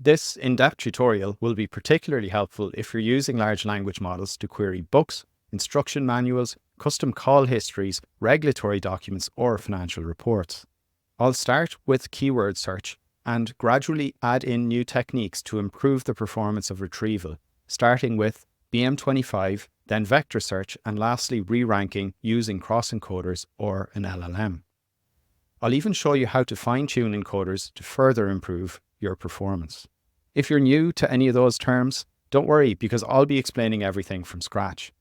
This in-depth tutorial will be particularly helpful if you're using large language models to query books, instruction manuals, custom call histories, regulatory documents, or financial reports. I'll start with keyword search and gradually add in new techniques to improve the performance of retrieval, starting with BM25, then vector search, and lastly re-ranking using cross-encoders or an LLM. I'll even show you how to fine-tune encoders to further improve your performance. If you're new to any of those terms, don't worry because I'll be explaining everything from scratch.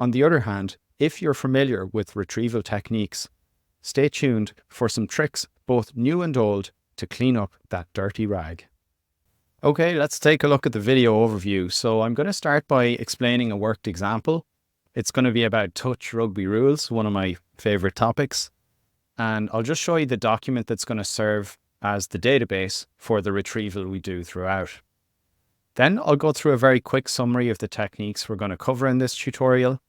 On the other hand, if you're familiar with retrieval techniques, stay tuned for some tricks, both new and old, to clean up that dirty rag. Okay, let's take a look at the video overview. So I'm going to start by explaining a worked example. It's going to be about touch rugby rules, one of my favorite topics. And I'll just show you the document that's going to serve as the database for the retrieval we do throughout. Then I'll go through a very quick summary of the techniques we're going to cover in this tutorial.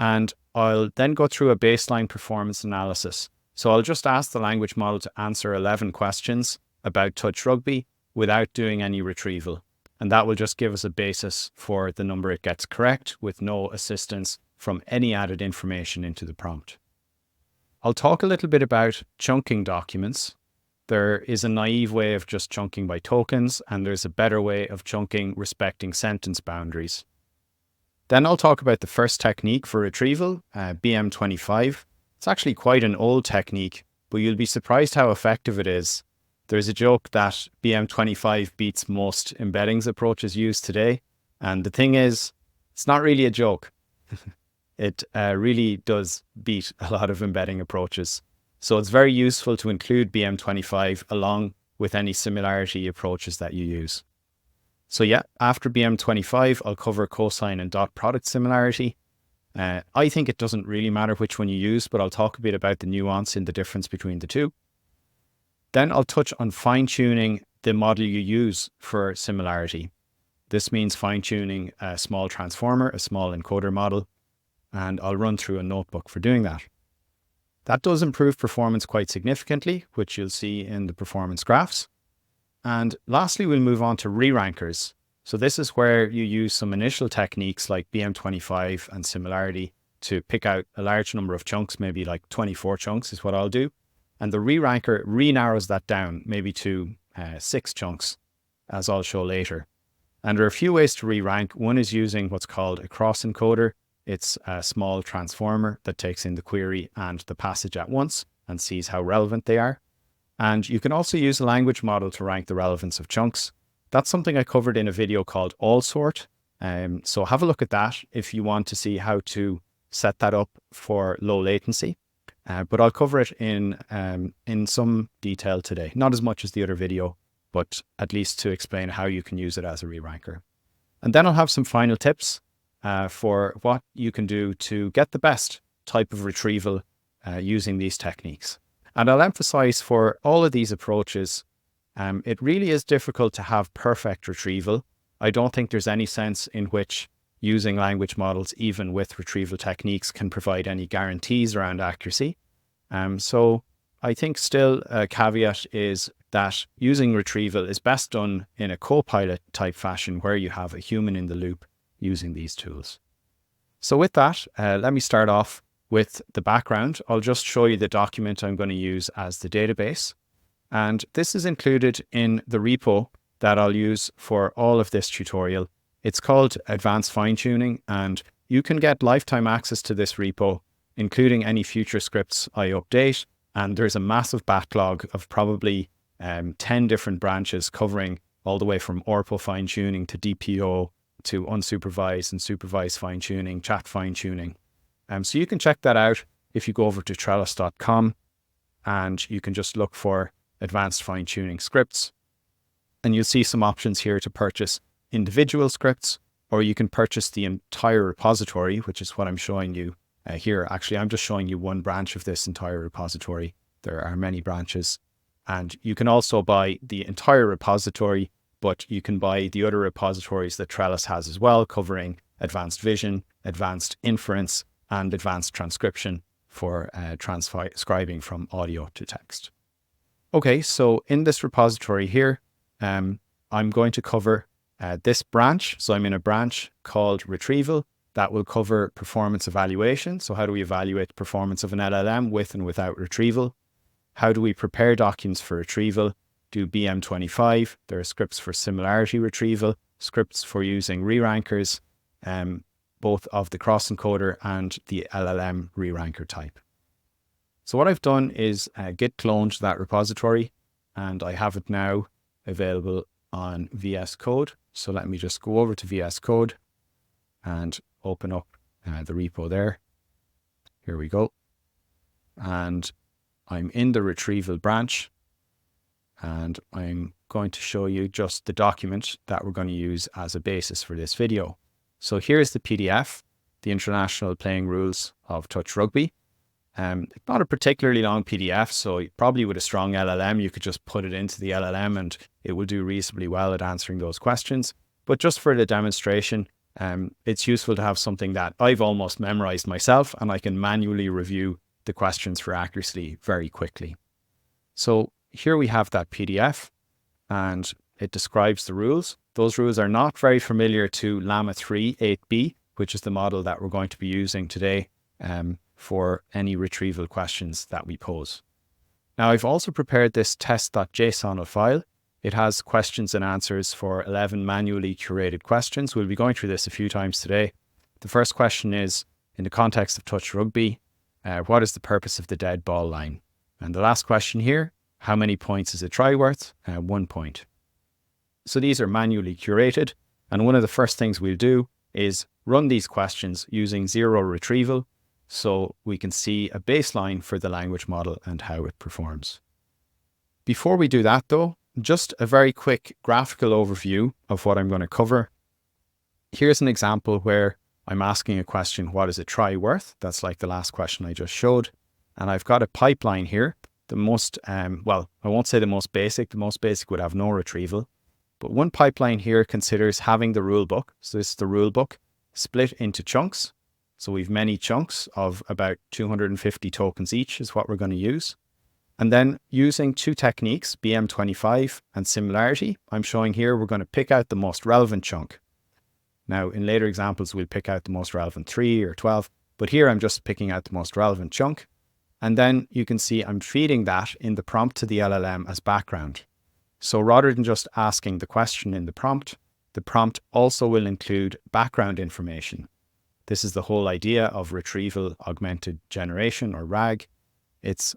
And I'll then go through a baseline performance analysis. So I'll just ask the language model to answer 11 questions about touch rugby without doing any retrieval. And that will just give us a basis for the number it gets correct with no assistance from any added information into the prompt. I'll talk a little bit about chunking documents. There is a naive way of just chunking by tokens, and there's a better way of chunking respecting sentence boundaries. Then I'll talk about the first technique for retrieval, BM25. It's actually quite an old technique, but you'll be surprised how effective it is. There's a joke that BM25 beats most embeddings approaches used today. And the thing is, it's not really a joke. It really does beat a lot of embedding approaches. So it's very useful to include BM25 along with any similarity approaches that you use. So yeah, after BM25, I'll cover cosine and dot product similarity. I think it doesn't really matter which one you use, but I'll talk a bit about the nuance in the difference between the two. Then I'll touch on fine-tuning the model you use for similarity. This means fine-tuning a small transformer, a small encoder model, and I'll run through a notebook for doing that. That does improve performance quite significantly, which you'll see in the performance graphs. And lastly, we'll move on to re-rankers. So this is where you use some initial techniques like BM25 and Similarity to pick out a large number of chunks, maybe like 24 chunks is what I'll do. And the re-ranker re-narrows that down maybe to 6 chunks, as I'll show later. And there are a few ways to re-rank. One is using what's called a cross-encoder. It's a small transformer that takes in the query and the passage at once and sees how relevant they are. And you can also use a language model to rank the relevance of chunks. That's something I covered in a video called AllSort. So have a look at that if you want to see how to set that up for low latency. But I'll cover it in some detail today. Not as much as the other video, but at least to explain how you can use it as a re-ranker. And then I'll have some final tips for what you can do to get the best type of retrieval using these techniques. And I'll emphasize for all of these approaches, it really is difficult to have perfect retrieval. I don't think there's any sense in which using language models, even with retrieval techniques, can provide any guarantees around accuracy. So I think still a caveat is that using retrieval is best done in a co-pilot type fashion where you have a human in the loop using these tools. So with that, let me start off with the background. I'll just show you the document I'm going to use as the database. And this is included in the repo that I'll use for all of this tutorial. It's called Advanced Fine-Tuning, and you can get lifetime access to this repo, including any future scripts I update. And there's a massive backlog of probably 10 different branches covering all the way from ORPO fine-tuning to DPO to unsupervised and supervised fine-tuning, chat fine-tuning. So you can check that out if you go over to trellis.com and you can just look for advanced fine-tuning scripts. And you'll see some options here to purchase individual scripts, or you can purchase the entire repository, which is what I'm showing you here. Actually, I'm just showing you one branch of this entire repository. There are many branches. And you can also buy the entire repository, but you can buy the other repositories that Trellis has as well, covering advanced vision, advanced inference, and advanced transcription for transcribing from audio to text. Okay, so in this repository here, I'm going to cover this branch. So I'm in a branch called Retrieval that will cover performance evaluation. So how do we evaluate the performance of an LLM with and without retrieval? How do we prepare documents for retrieval? Do BM25. There are scripts for similarity retrieval, scripts for using re-rankers, both of the cross-encoder and the LLM re-ranker type. So what I've done is git cloned that repository, and I have it now available on VS Code. So let me just go over to VS Code and open up the repo there. Here we go. And I'm in the retrieval branch, and I'm going to show you just the document that we're going to use as a basis for this video. So here's the PDF, the International Playing Rules of Touch Rugby. It's not a particularly long PDF, so probably with a strong LLM, you could just put it into the LLM and it will do reasonably well at answering those questions. But just for the demonstration, it's useful to have something that I've almost memorized myself, and I can manually review the questions for accuracy very quickly. So here we have that PDF, and it describes the rules. Those rules are not very familiar to Llama 3 8B, which is the model that we're going to be using today for any retrieval questions that we pose. Now, I've also prepared this test.json file. It has questions and answers for 11 manually curated questions. We'll be going through this a few times today. The first question is, in the context of touch rugby, what is the purpose of the dead ball line? And the last question here, how many points is a try worth? 1 point. So these are manually curated. And one of the first things we'll do is run these questions using zero retrieval, so we can see a baseline for the language model and how it performs. Before we do that though, just a very quick graphical overview of what I'm going to cover. Here's an example where I'm asking a question, what is a try worth? That's like the last question I just showed. And I've got a pipeline here. The most, well, I won't say the most basic would have no retrieval. But one pipeline here considers having the rule book. So this is the rule book split into chunks. So we've many chunks of about 250 tokens each is what we're going to use. And then using two techniques, BM25 and Similarity, I'm showing here we're going to pick out the most relevant chunk. Now, in later examples, we'll pick out the most relevant 3 or 12, but here I'm just picking out the most relevant chunk. And then you can see I'm feeding that in the prompt to the LLM as background. So rather than just asking the question in the prompt also will include background information. This is the whole idea of retrieval augmented generation, or RAG. It's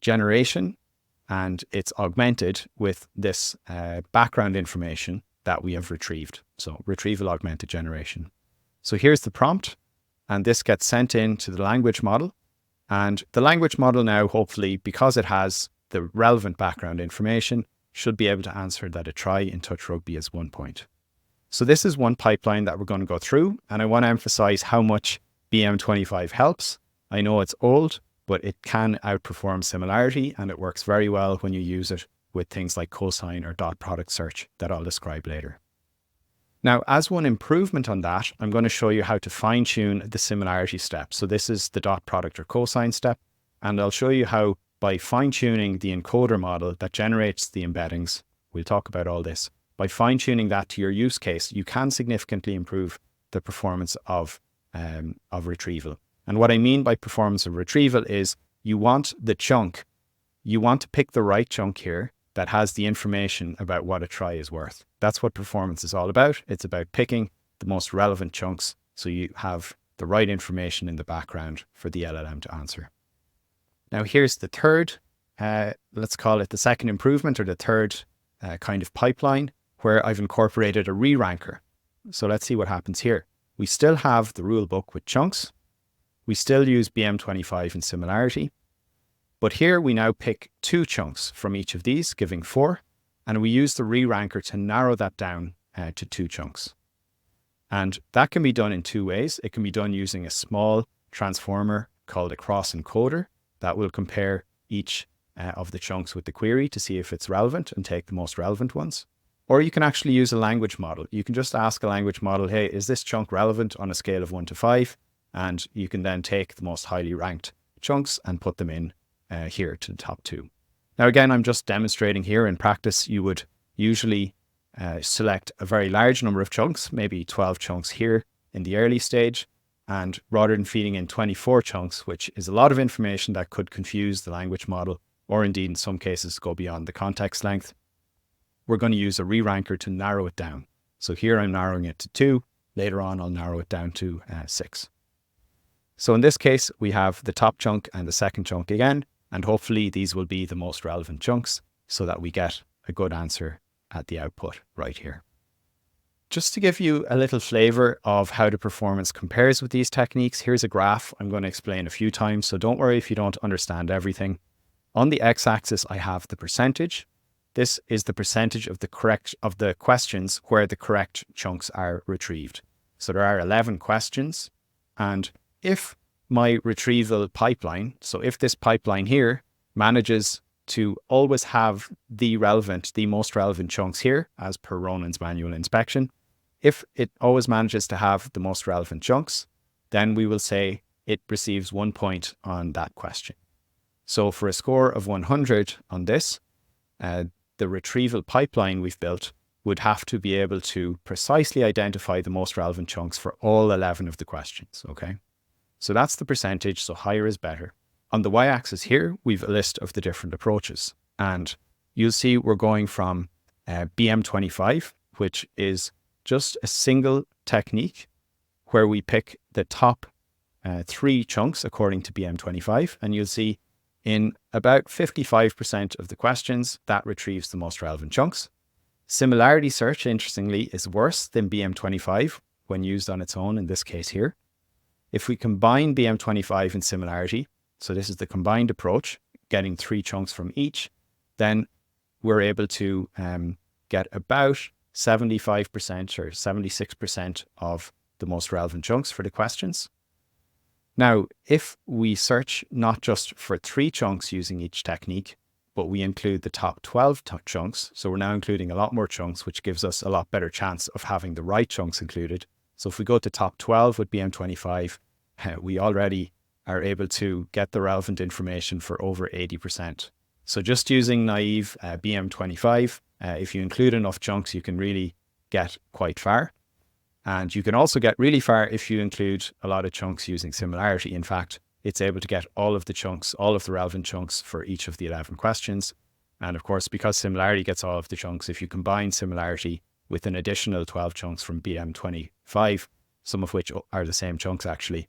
generation, and it's augmented with this background information that we have retrieved. So retrieval augmented generation. So here's the prompt, and this gets sent in to the language model. And the language model now, hopefully, because it has the relevant background information, should be able to answer that a try in touch rugby is 1 point. So this is one pipeline that we're going to go through, and I want to emphasize how much BM25 helps. I know it's old, but it can outperform Similarity, and it works very well when you use it with things like Cosine or dot product search that I'll describe later. Now, as one improvement on that, I'm going to show you how to fine-tune the Similarity step. So this is the dot product or cosine step, and I'll show you how by fine-tuning the encoder model that generates the embeddings, we'll talk about all this, by fine-tuning that to your use case, you can significantly improve the performance of retrieval. And what I mean by performance of retrieval is you want the chunk, you want to pick the right chunk here that has the information about what a try is worth. That's what performance is all about. It's about picking the most relevant chunks so you have the right information in the background for the LLM to answer. Now here's the third, let's call it the second improvement, or the third kind of pipeline, where I've incorporated a re-ranker. So let's see what happens here. We still have the rule book with chunks. We still use BM25 and Similarity. But here we now pick 2 chunks from each of these, giving 4. And we use the re-ranker to narrow that down to 2 chunks. And that can be done in 2 ways. It can be done using a small transformer called a cross-encoder that will compare each of the chunks with the query to see if it's relevant and take the most relevant ones. Or you can actually use a language model. You can just ask a language model, hey, is this chunk relevant on a scale of 1 to 5? And you can then take the most highly ranked chunks and put them in here to the top 2. Now, again, I'm just demonstrating here. In practice, you would usually select a very large number of chunks, maybe 12 chunks here in the early stage. And rather than feeding in 24 chunks, which is a lot of information that could confuse the language model, or indeed in some cases go beyond the context length, we're going to use a re-ranker to narrow it down. So here I'm narrowing it to 2. Later on, I'll narrow it down to 6. So in this case, we have the top chunk and the second chunk again, and hopefully these will be the most relevant chunks so that we get a good answer at the output right here. Just to give you a little flavor of how the performance compares with these techniques, here's a graph I'm going to explain a few times, so don't worry if you don't understand everything. On the x-axis, I have the percentage. This is the percentage of the questions where the correct chunks are retrieved. So there are 11 questions, and if my retrieval pipeline, so if this pipeline here manages to always have the most relevant chunks here, as per Ronan's manual inspection, if it always manages to have the most relevant chunks, then we will say it receives 1 point on that question. So for a score of 100 on this, the retrieval pipeline we've built would have to be able to precisely identify the most relevant chunks for all 11 of the questions, okay? So that's the percentage, so higher is better. On the y-axis here, we've a list of the different approaches. And you'll see we're going from BM25, which is just a single technique where we pick the top 3 chunks according to BM25. And you'll see in about 55% of the questions, that retrieves the most relevant chunks. Similarity search, interestingly, is worse than BM25 when used on its own, in this case here. If we combine BM25 and Similarity, so this is the combined approach, getting 3 chunks from each, then we're able to get about 75% or 76% of the most relevant chunks for the questions. Now, if we search not just for 3 chunks using each technique, but we include the top 12 chunks, so we're now including a lot more chunks, which gives us a lot better chance of having the right chunks included. So if we go to top 12 with BM25, we already are able to get the relevant information for over 80%. So just using naive BM25, if you include enough chunks, you can really get quite far. And you can also get really far if you include a lot of chunks using Similarity. In fact, it's able to get all of the chunks, all of the relevant chunks for each of the 11 questions. And of course, because Similarity gets all of the chunks, if you combine Similarity with an additional 12 chunks from BM25, some of which are the same chunks actually,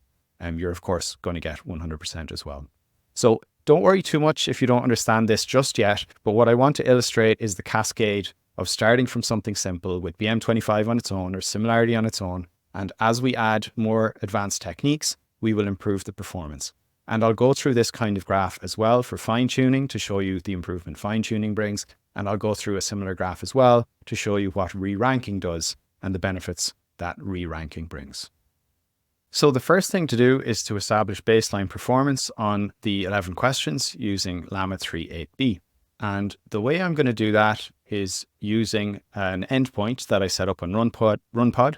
you're of course going to get 100% as well. So don't worry too much if you don't understand this just yet, but what I want to illustrate is the cascade of starting from something simple with BM25 on its own or Similarity on its own, and as we add more advanced techniques, we will improve the performance. And I'll go through this kind of graph as well for fine-tuning to show you the improvement fine-tuning brings, and I'll go through a similar graph as well to show you what re-ranking does and the benefits that re-ranking brings. So the first thing to do is to establish baseline performance on the 11 questions using Llama 3.8b. And the way I'm going to do that is using an endpoint that I set up on RunPod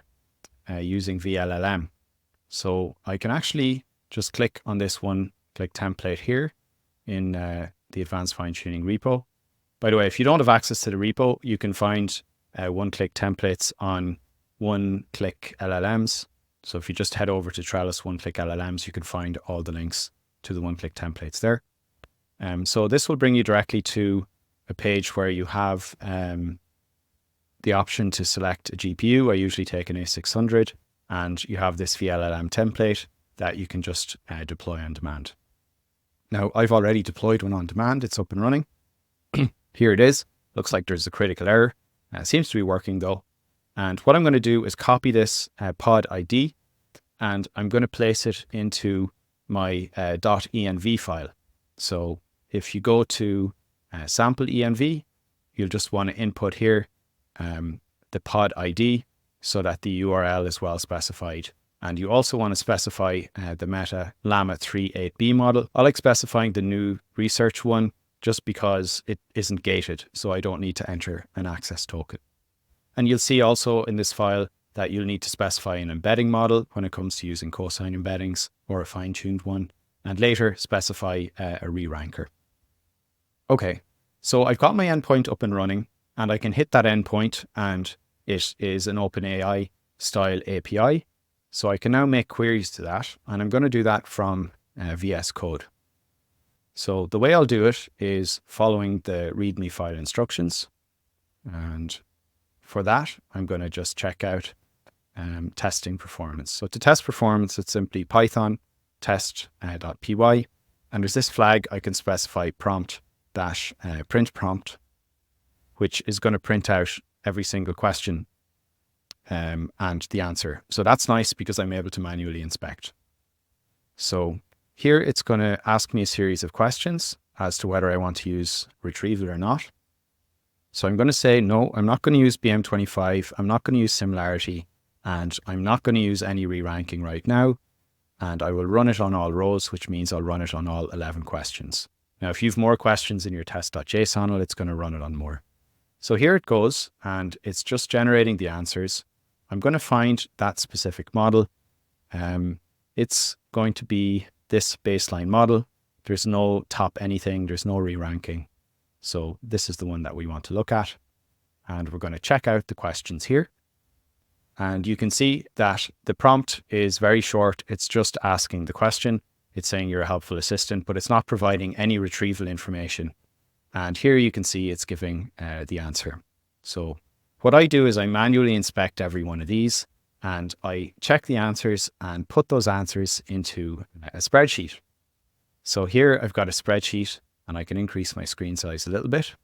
using VLLM. So I can actually just click on this one-click template here in the Advanced Fine-Tuning repo. By the way, if you don't have access to the repo, you can find one-click templates on one-click LLMs. So if you just head over to Trellis one-click LLMs, you can find all the links to the one-click templates there. So this will bring you directly to a page where you have the option to select a GPU. I usually take an A600, and you have this VLLM template that you can just deploy on demand. Now, I've already deployed one on demand. It's up and running. Here it is. Looks like there's a critical error. It seems to be working though. And what I'm going to do is copy this pod ID, and I'm going to place it into my .env file. So if you go to sample env, you'll just want to input here the pod ID so that the URL is well specified. And you also want to specify the Meta Llama 3.8b model. I like specifying the new research one just because it isn't gated, so I don't need to enter an access token. And you'll see also in this file that you'll need to specify an embedding model when it comes to using cosine embeddings or a fine-tuned one, and later specify a re-ranker. Okay, so I've got my endpoint up and running, and I can hit that endpoint, and it is an OpenAI style API. So I can now make queries to that, and I'm going to do that from VS Code. So the way I'll do it is following the README file instructions. And for that, I'm going to just check out testing performance. So to test performance, it's simply Python test.py. And there's this flag I can specify prompt dash print prompt, which is going to print out every single question and the answer. So that's nice because I'm able to manually inspect. So here it's going to ask me a series of questions as to whether I want to use retrieval or not. So I'm going to say, no, I'm not going to use BM25. I'm not going to use Similarity, and I'm not going to use any re-ranking right now. And I will run it on all rows, which means I'll run it on all 11 questions. Now, if you have more questions in your test.json, it's going to run it on more. So here it goes, and it's just generating the answers. I'm going to find that specific model. It's going to be this baseline model. There's no top anything. There's no re-ranking. So this is the one that we want to look at. And we're going to check out the questions here. And you can see that the prompt is very short. It's just asking the question. It's saying you're a helpful assistant, but it's not providing any retrieval information. And here you can see it's giving the answer. So what I do is I manually inspect every one of these, and I check the answers and put those answers into a spreadsheet. So here I've got a spreadsheet, and I can increase my screen size a little bit.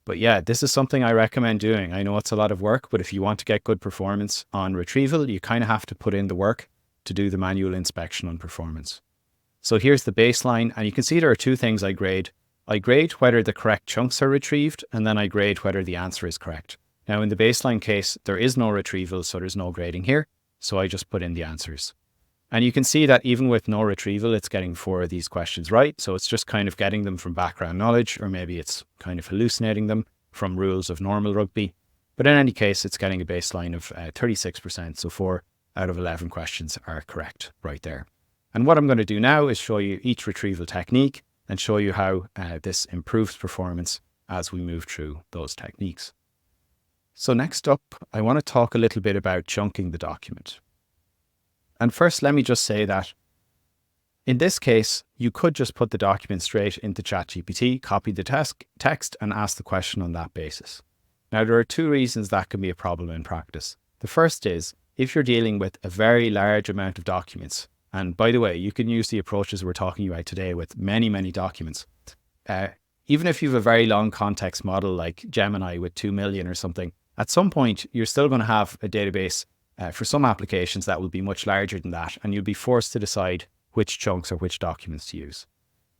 But yeah, this is something I recommend doing. I know it's a lot of work, but if you want to get good performance on retrieval, you kind of have to put in the work to do the manual inspection on performance. So here's the baseline, and you can see there are two things I grade. I grade whether the correct chunks are retrieved, and then I grade whether the answer is correct. Now in the baseline case, there is no retrieval, so there's no grading here. So I just put in the answers. And you can see that even with no retrieval, it's getting 4 of these questions right. So it's just kind of getting them from background knowledge, or maybe it's kind of hallucinating them from rules of normal rugby. But in any case, it's getting a baseline of 36%. So 4 out of 11 questions are correct right there. And what I'm going to do now is show you each retrieval technique and show you how this improves performance as we move through those techniques. So next up, I want to talk a little bit about chunking the document. And first, let me just say that in this case, you could just put the document straight into ChatGPT, copy the text, and ask the question on that basis. Now, there are 2 reasons that can be a problem in practice. The first is if you're dealing with a very large amount of documents, and by the way, you can use the approaches we're talking about today with many, many documents. Even if you have a very long context model like Gemini with 2 million or something, at some point, you're still going to have a database for some applications that will be much larger than that, and you'll be forced to decide which chunks or which documents to use.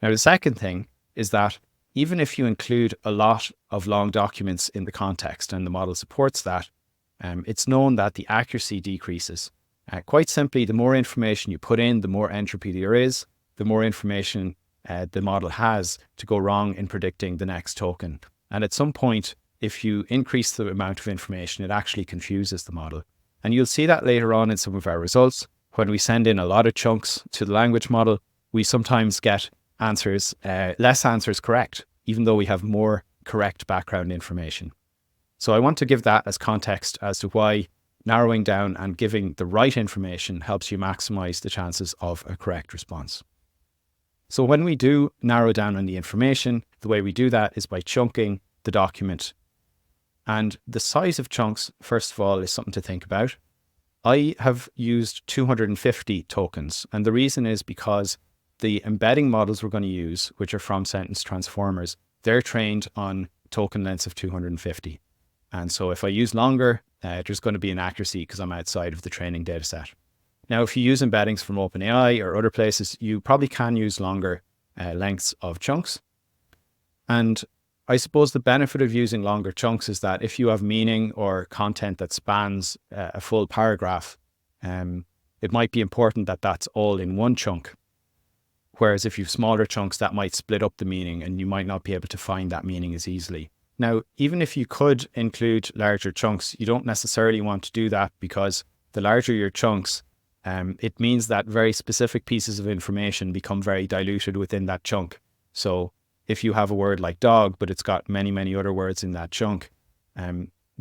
Now, the second thing is that even if you include a lot of long documents in the context and the model supports that, it's known that the accuracy decreases. Quite simply, the more information you put in, the more entropy there is, the more information the model has to go wrong in predicting the next token. And at some point, if you increase the amount of information, it actually confuses the model. And you'll see that later on in some of our results. When we send in a lot of chunks to the language model, we sometimes get answers, less answers correct, even though we have more correct background information. So I want to give that as context as to why narrowing down and giving the right information helps you maximize the chances of a correct response. So when we do narrow down on the information, the way we do that is by chunking the document. And the size of chunks, first of all, is something to think about. I have used 250 tokens, and the reason is because the embedding models we're going to use, which are from sentence transformers, they're trained on token lengths of 250. And so if I use longer, there's going to be inaccuracy because I'm outside of the training data set. Now, if you use embeddings from OpenAI or other places, you probably can use longer lengths of chunks. And I suppose the benefit of using longer chunks is that if you have meaning or content that spans a full paragraph, it might be important that that's all in one chunk. Whereas if you have smaller chunks, that might split up the meaning and you might not be able to find that meaning as easily. Now, even if you could include larger chunks, you don't necessarily want to do that because the larger your chunks, it means that very specific pieces of information become very diluted within that chunk. So if you have a word like dog, but it's got many, many other words in that chunk,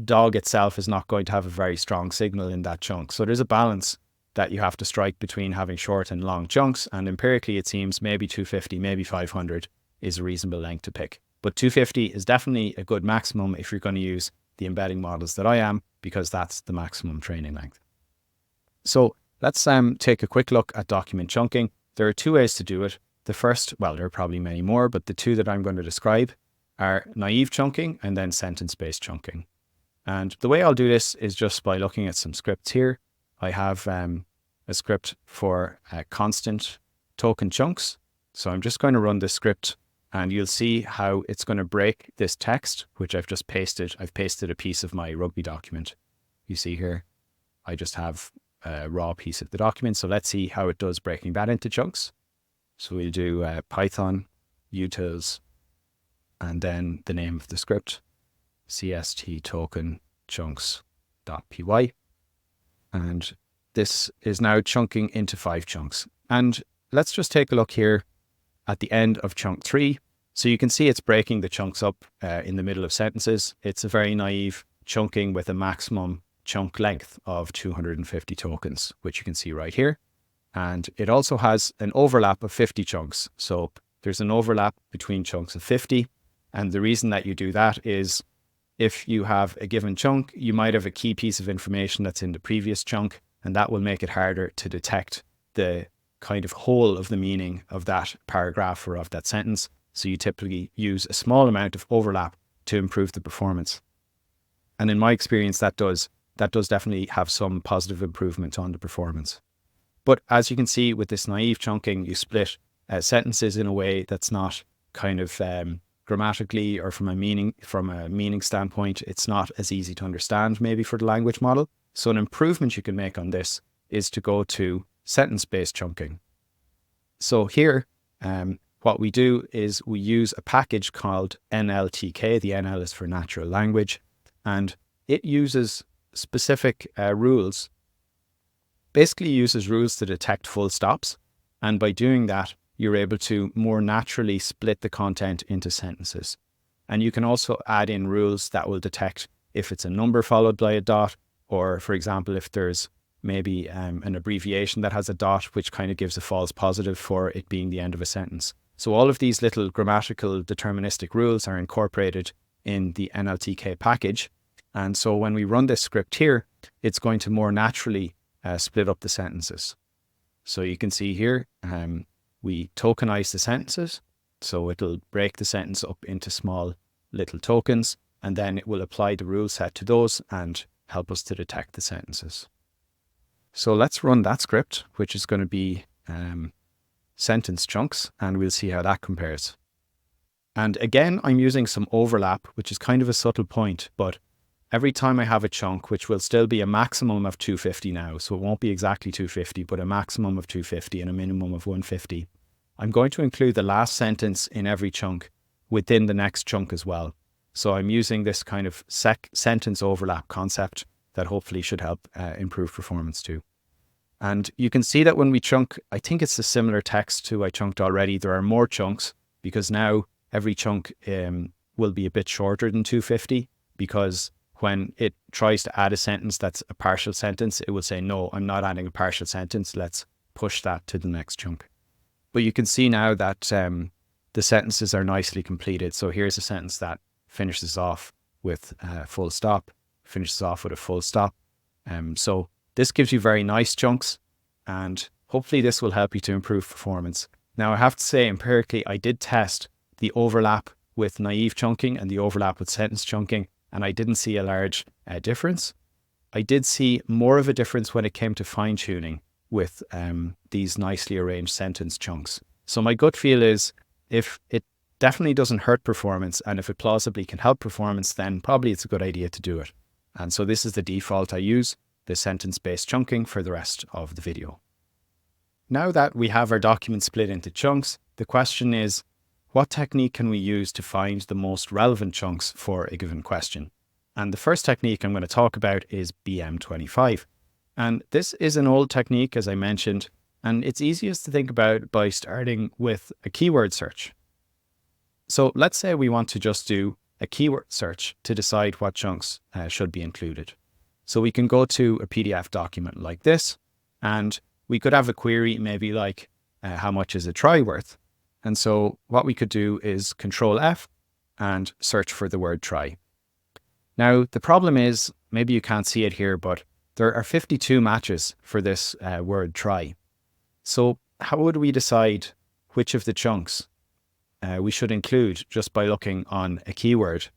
dog itself is not going to have a very strong signal in that chunk. So there's a balance that you have to strike between having short and long chunks. And empirically, it seems maybe 250, maybe 500 is a reasonable length to pick. But 250 is definitely a good maximum if you're going to use the embedding models that I am, because that's the maximum training length. So let's take a quick look at document chunking. There are two ways to do it. The first, well, there are probably many more, but the two that I'm going to describe are naive chunking and then sentence-based chunking. And the way I'll do this is just by looking at some scripts here. I have a script for constant token chunks. So I'm just going to run this script and you'll see how it's going to break this text, which I've just pasted. I've pasted a piece of my rugby document. You see here, I just have a raw piece of the document. So let's see how it does breaking that into chunks. So we'll do Python utils and then the name of the script, cst token chunks.py. And this is now chunking into 5 chunks. And let's just take a look here at the end of chunk 3. So you can see it's breaking the chunks up in the middle of sentences. It's a very naive chunking with a maximum chunk length of 250 tokens, which you can see right here. And it also has an overlap of 50 chunks. So there's an overlap between chunks of 50. And the reason that you do that is if you have a given chunk, you might have a key piece of information that's in the previous chunk, and that will make it harder to detect the kind of whole of the meaning of that paragraph or of that sentence. So you typically use a small amount of overlap to improve the performance. And in my experience, that does definitely have some positive improvement on the performance. But as you can see with this naive chunking, you split sentences in a way that's not kind of grammatically or from a meaning standpoint, it's not as easy to understand maybe for the language model. So an improvement you can make on this is to go to sentence-based chunking. So here, what we do is we use a package called NLTK. The NL is for natural language, and it uses specific rules. Basically uses rules to detect full stops. And by doing that, you're able to more naturally split the content into sentences. And you can also add in rules that will detect if it's a number followed by a dot, or for example, if there's maybe an abbreviation that has a dot, which kind of gives a false positive for it being the end of a sentence. So all of these little grammatical deterministic rules are incorporated in the NLTK package. And so when we run this script here, it's going to more naturally split up the sentences. So you can see here, we tokenize the sentences. So it'll break the sentence up into small little tokens, and then it will apply the rule set to those and help us to detect the sentences. So let's run that script, which is going to be sentence chunks, and we'll see how that compares. And again, I'm using some overlap, which is kind of a subtle point, but every time I have a chunk, which will still be a maximum of 250 now, so it won't be exactly 250, but a maximum of 250 and a minimum of 150, I'm going to include the last sentence in every chunk within the next chunk as well. So I'm using this kind of sentence overlap concept that hopefully should help improve performance too. And you can see that when we chunk, I think it's a similar text to I chunked already. There are more chunks because now every chunk will be a bit shorter than 250, because when it tries to add a sentence that's a partial sentence, it will say, no, I'm not adding a partial sentence. Let's push that to the next chunk. But you can see now that the sentences are nicely completed. So here's a sentence that finishes off with a full stop, finishes off with a full stop. So this gives you very nice chunks, and hopefully this will help you to improve performance. Now I have to say, empirically, I did test the overlap with naive chunking and the overlap with sentence chunking, and I didn't see a large difference. I did see more of a difference when it came to fine tuning with these nicely arranged sentence chunks. So my gut feel is if it definitely doesn't hurt performance and if it plausibly can help performance, then probably it's a good idea to do it. And so this is the default I use, the sentence-based chunking, for the rest of the video. Now that we have our document split into chunks, the question is, what technique can we use to find the most relevant chunks for a given question? And the first technique I'm going to talk about is BM25. And this is an old technique, as I mentioned, and it's easiest to think about by starting with a keyword search. So let's say we want to just do a keyword search to decide what chunks should be included. So we can go to a PDF document like this, and we could have a query maybe like, how much is a try worth? And so what we could do is Control F and search for the word try. Now, the problem is, maybe you can't see it here, but there are 52 matches for this word try. So how would we decide which of the chunks we should include just by looking on a keyword?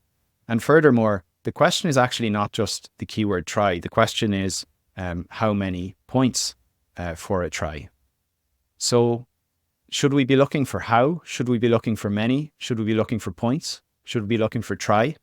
And furthermore, the question is actually not just the keyword try. The question is how many points for a try. So should we be looking for how? Should we be looking for many? Should we be looking for points? Should we be looking for try?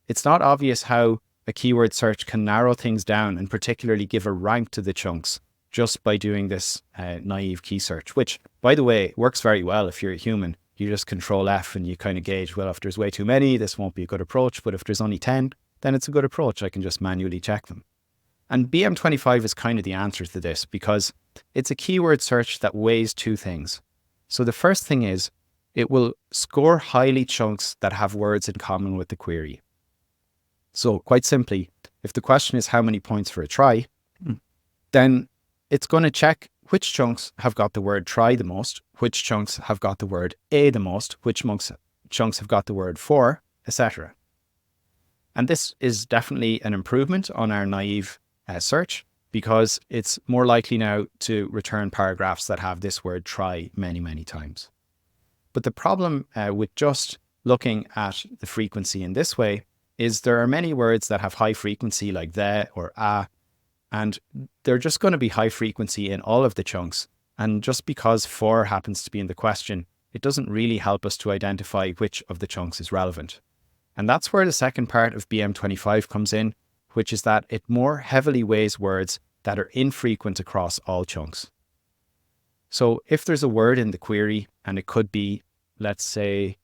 It's not obvious how a keyword search can narrow things down and particularly give a rank to the chunks just by doing this naive key search, which, by the way, works very well if you're a human. You just Control F and you kind of gauge, well, if there's way too many, this won't be a good approach. But if there's only 10, then it's a good approach. I can just manually check them. And BM25 is kind of the answer to this because it's a keyword search that weighs two things. So the first thing is it will score highly chunks that have words in common with the query. So quite simply, if the question is how many points for a try, then it's going to check which chunks have got the word try the most, which chunks have got the word a the most, which chunks have got the word for, etc. And this is definitely an improvement on our naive search because it's more likely now to return paragraphs that have this word try many, many times. But the problem with just looking at the frequency in this way is there are many words that have high frequency like the or a, and they're just going to be high frequency in all of the chunks. And just because for happens to be in the question, it doesn't really help us to identify which of the chunks is relevant. And that's where the second part of BM25 comes in, which is that it more heavily weighs words that are infrequent across all chunks. So if there's a word in the query and it could be, let's say,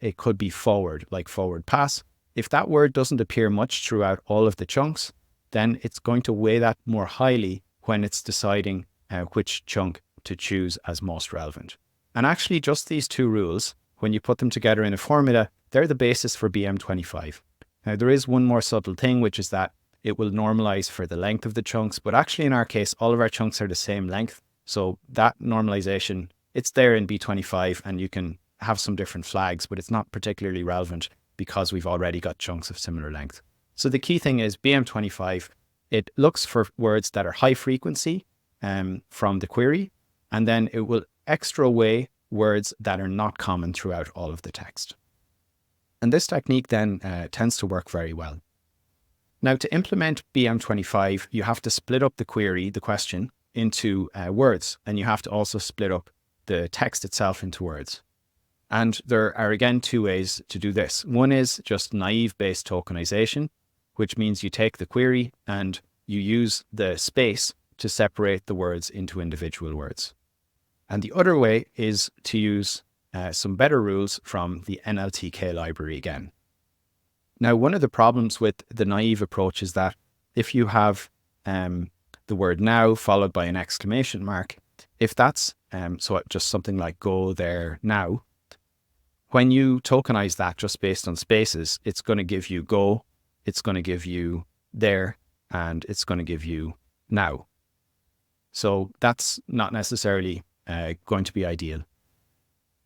it could be forward, like forward pass. If that word doesn't appear much throughout all of the chunks, then it's going to weigh that more highly when it's deciding which chunk to choose as most relevant. And actually just these two rules, when you put them together in a formula, they're the basis for BM25. Now there is one more subtle thing, which is that it will normalize for the length of the chunks, but actually in our case, all of our chunks are the same length. So that normalization, it's there in B25 and you can have some different flags, but it's not particularly relevant because we've already got chunks of similar length. So the key thing is BM25, it looks for words that are high frequency from the query, and then it will extra weigh words that are not common throughout all of the text. And this technique then tends to work very well. Now to implement BM25, you have to split up the query, the question, into words, and you have to also split up the text itself into words. And there are again two ways to do this. One is just naive-based tokenization, which means you take the query and you use the space to separate the words into individual words. And the other way is to use some better rules from the NLTK library again. Now, one of the problems with the naive approach is that if you have the word now followed by an exclamation mark, if that's so just something like go there now, when you tokenize that just based on spaces, it's going to give you go, it's going to give you there, and it's going to give you now. So that's not necessarily going to be ideal.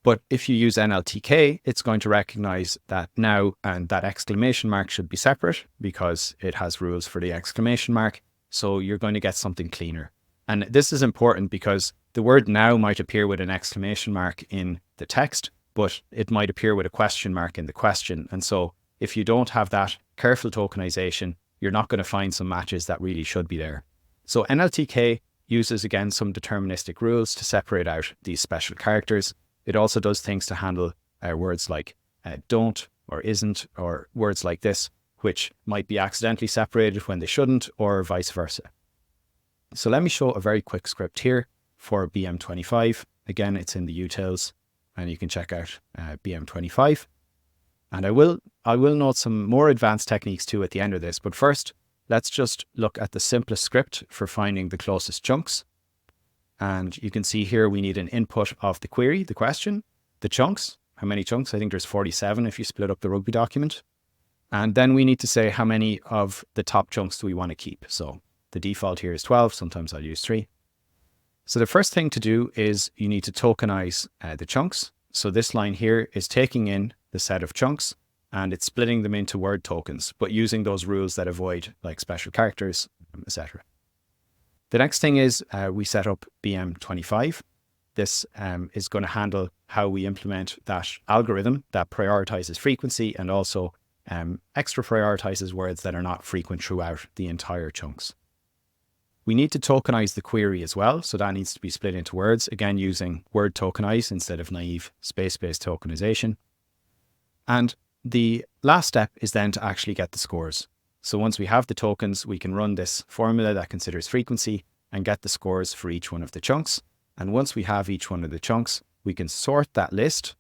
But if you use NLTK, it's going to recognize that now and that exclamation mark should be separate because it has rules for the exclamation mark. So you're going to get something cleaner. And this is important because the word now might appear with an exclamation mark in the text, but it might appear with a question mark in the question. And so if you don't have that careful tokenization, you're not going to find some matches that really should be there. So NLTK uses, again, some deterministic rules to separate out these special characters. It also does things to handle words like don't or isn't, or words like this, which might be accidentally separated when they shouldn't, or vice versa. So let me show a very quick script here for BM25. Again, it's in the utils, and you can check out BM25. And I will note some more advanced techniques too at the end of this. But first, let's just look at the simplest script for finding the closest chunks. And you can see here we need an input of the query, the question, the chunks, how many chunks. I think there's 47 if you split up the rugby document. And then we need to say how many of the top chunks do we want to keep. So the default here is 12. Sometimes I'll use 3. So the first thing to do is you need to tokenize the chunks. So this line here is taking in the set of chunks and it's splitting them into word tokens, but using those rules that avoid like special characters, etc. The next thing is we set up BM25. This is going to handle how we implement that algorithm that prioritizes frequency and also extra prioritizes words that are not frequent throughout the entire chunks. We need to tokenize the query as well. So that needs to be split into words, again, using word tokenize instead of naive space-based tokenization. And the last step is then to actually get the scores. So once we have the tokens, we can run this formula that considers frequency and get the scores for each one of the chunks. And once we have each one of the chunks, we can sort that list.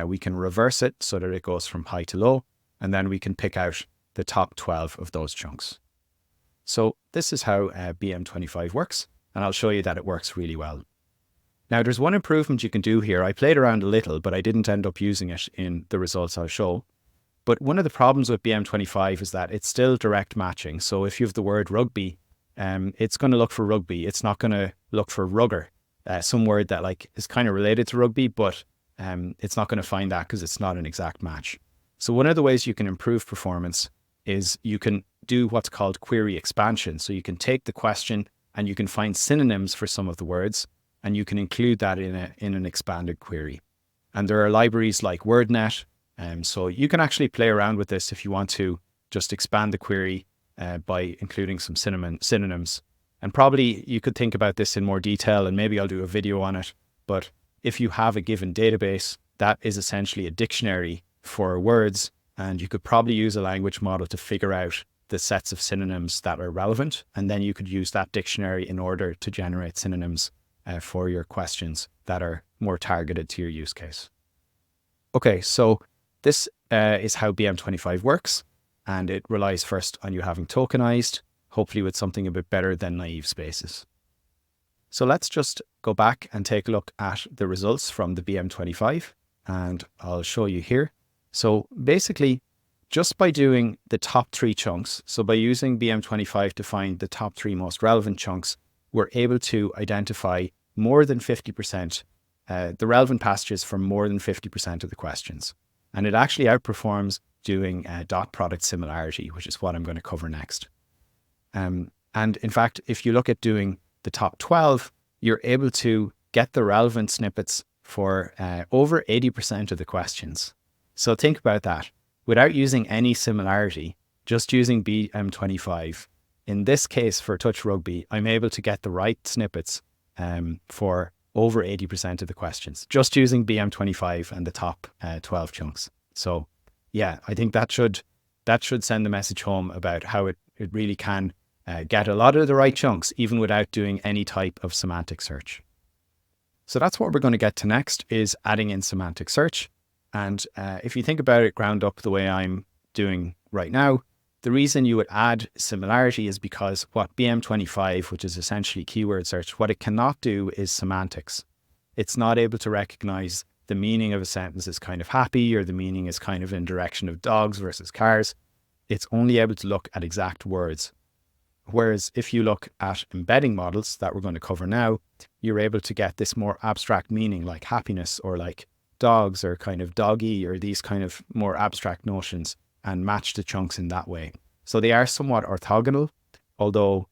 We can reverse it so that it goes from high to low, and then we can pick out the top 12 of those chunks. So this is how BM25 works, and I'll show you that it works really well. Now there's one improvement you can do here. I played around a little, but I didn't end up using it in the results I'll show. But one of the problems with BM25 is that it's still direct matching. So if you have the word rugby, it's going to look for rugby. It's not going to look for rugger, some word that like is kind of related to rugby, but it's not going to find that because it's not an exact match. So one of the ways you can improve performance is you can do what's called query expansion. So you can take the question and you can find synonyms for some of the words, and you can include that in an expanded query. And there are libraries like WordNet. So you can actually play around with this if you want to just expand the query by including some synonyms. And probably you could think about this in more detail, and maybe I'll do a video on it. But if you have a given database, that is essentially a dictionary for words, and you could probably use a language model to figure out the sets of synonyms that are relevant. And then you could use that dictionary in order to generate synonyms for your questions that are more targeted to your use case. Okay, so this is how BM25 works, and it relies first on you having tokenized, hopefully with something a bit better than naive spaces. So let's just go back and take a look at the results from the BM25, and I'll show you here. So basically, just by doing the top 3 chunks, so by using BM25 to find the top 3 most relevant chunks, we're able to identify more than 50%, the relevant passages for more than 50% of the questions. And it actually outperforms doing dot product similarity, which is what I'm going to cover next. And in fact, if you look at doing the top 12, you're able to get the relevant snippets for over 80% of the questions. So think about that. Without using any similarity, just using BM25, in this case for touch rugby, I'm able to get the right snippets for over 80% of the questions, just using BM25 and the top 12 chunks. So yeah, I think that should send the message home about how it really can get a lot of the right chunks, even without doing any type of semantic search. So that's what we're going to get to next, is adding in semantic search. And if you think about it ground up the way I'm doing right now, the reason you would add similarity is because what BM25, which is essentially keyword search, what it cannot do is semantics. It's not able to recognize the meaning of a sentence is kind of happy, or the meaning is kind of in direction of dogs versus cars. It's only able to look at exact words. Whereas if you look at embedding models that we're going to cover now, you're able to get this more abstract meaning like happiness or like dogs or kind of doggy or these kind of more abstract notions and match the chunks in that way. So they are somewhat orthogonal, although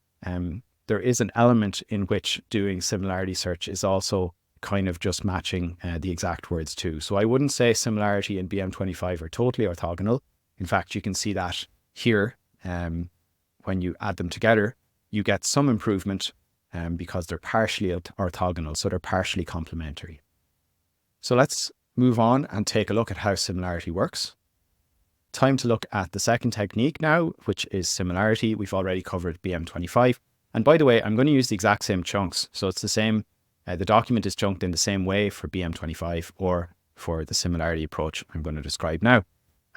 there is an element in which doing similarity search is also kind of just matching the exact words too. So I wouldn't say similarity and BM25 are totally orthogonal. In fact, you can see that here when you add them together, you get some improvement because they're partially orthogonal, so they're partially complementary. So let's move on and take a look at how similarity works. Time to look at the second technique now, which is similarity. We've already covered BM25. And by the way, I'm going to use the exact same chunks. So it's the same, the document is chunked in the same way for BM25 or for the similarity approach I'm going to describe now.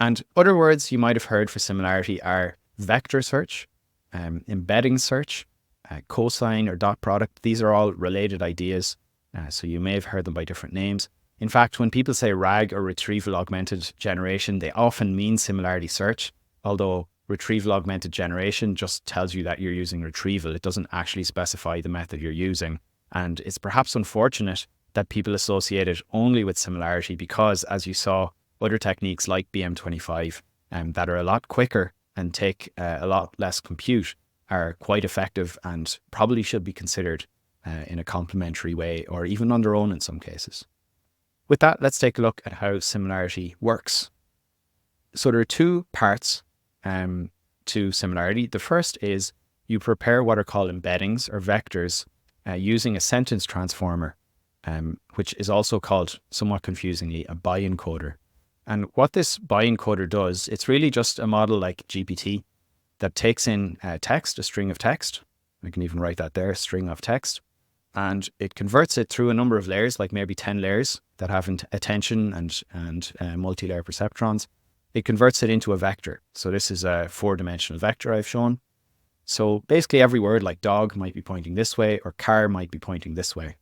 And other words you might have heard for similarity are vector search, embedding search, cosine or dot product. These are all related ideas. So you may have heard them by different names. In fact, when people say RAG or retrieval augmented generation, they often mean similarity search, although retrieval augmented generation just tells you that you're using retrieval. It doesn't actually specify the method you're using. And it's perhaps unfortunate that people associate it only with similarity because, as you saw, other techniques like BM25 that are a lot quicker and take a lot less compute are quite effective and probably should be considered in a complementary way or even on their own in some cases. With that, let's take a look at how similarity works. So there are two parts to similarity. The first is you prepare what are called embeddings or vectors using a sentence transformer, which is also called, somewhat confusingly, a bi-encoder. And what this bi-encoder does, it's really just a model like GPT that takes in text, a string of text. I can even write that there, a string of text. And it converts it through a number of layers, like maybe 10 layers that have attention and multi-layer perceptrons. It converts it into a vector. So this is a 4-dimensional vector I've shown. So basically every word like dog might be pointing this way or car might be pointing this way.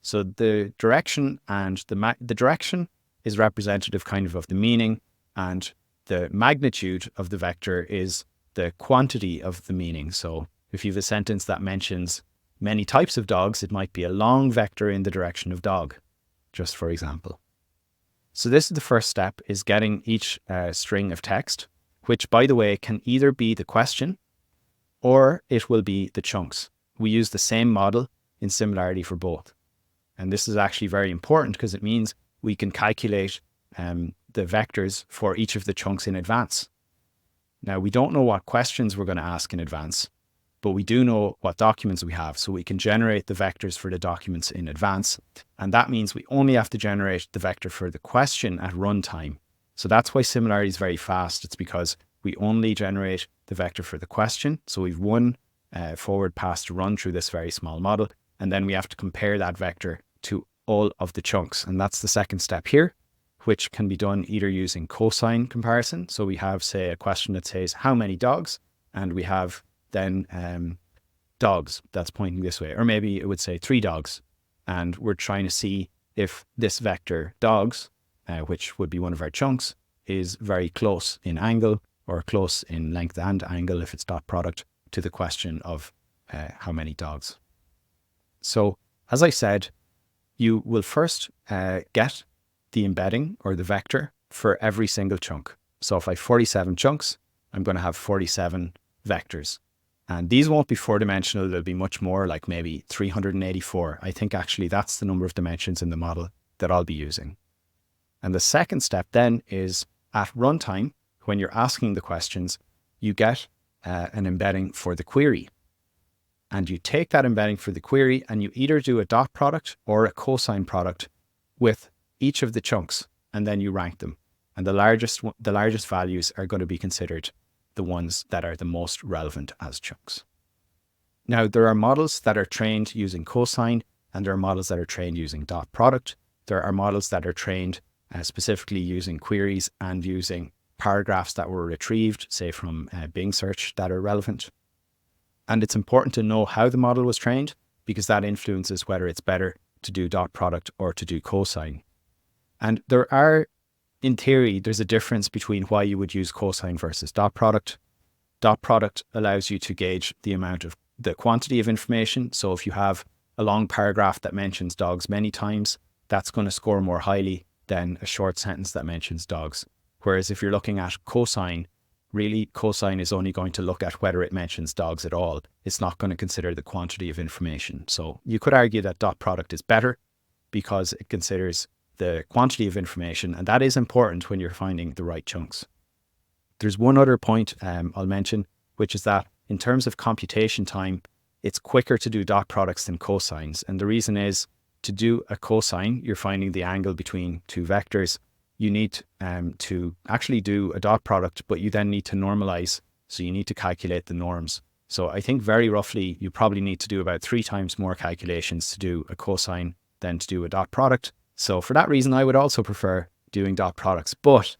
So the direction and the direction is representative kind of the meaning, and the magnitude of the vector is the quantity of the meaning. So if you have a sentence that mentions many types of dogs, it might be a long vector in the direction of dog, just for example. So this is the first step, is getting each string of text, which, by the way, can either be the question or it will be the chunks. We use the same model in similarity for both. And this is actually very important because it means we can calculate the vectors for each of the chunks in advance. Now, we don't know what questions we're going to ask in advance, but we do know what documents we have. So we can generate the vectors for the documents in advance. And that means we only have to generate the vector for the question at runtime. So that's why similarity is very fast. It's because we only generate the vector for the question. So we've one forward pass to run through this very small model. And then we have to compare that vector to all of the chunks. And that's the second step here, which can be done either using cosine comparison. So we have, say, a question that says, how many dogs? And we have then dogs that's pointing this way. Or maybe it would say 3 dogs. And we're trying to see if this vector dogs, which would be one of our chunks, is very close in angle or close in length and angle if it's dot product to the question of how many dogs. So as I said, you will first get the embedding or the vector for every single chunk. So if I have 47 chunks, I'm going to have 47 vectors. And these won't be 4-dimensional. They'll be much more, like maybe 384. I think actually that's the number of dimensions in the model that I'll be using. And the second step then is at runtime, when you're asking the questions, you get an embedding for the query. And you take that embedding for the query and you either do a dot product or a cosine product with each of the chunks, and then you rank them. And the largest values are going to be considered the ones that are the most relevant as chunks. Now, there are models that are trained using cosine, and there are models that are trained using dot product. There are models that are trained specifically using queries and using paragraphs that were retrieved, say from Bing search, that are relevant. And it's important to know how the model was trained because that influences whether it's better to do dot product or to do cosine. And there are, in theory, there's a difference between why you would use cosine versus dot product. Dot product allows you to gauge the amount of the quantity of information. So if you have a long paragraph that mentions dogs many times, that's going to score more highly than a short sentence that mentions dogs. Whereas if you're looking at cosine, really cosine is only going to look at whether it mentions dogs at all. It's not going to consider the quantity of information. So you could argue that dot product is better because it considers the quantity of information, and that is important when you're finding the right chunks. There's one other point I'll mention, which is that in terms of computation time, it's quicker to do dot products than cosines. And the reason is, to do a cosine, you're finding the angle between two vectors. You need to actually do a dot product, but you then need to normalize. So you need to calculate the norms. So I think very roughly, you probably need to do about 3 times more calculations to do a cosine than to do a dot product. So for that reason, I would also prefer doing dot products, but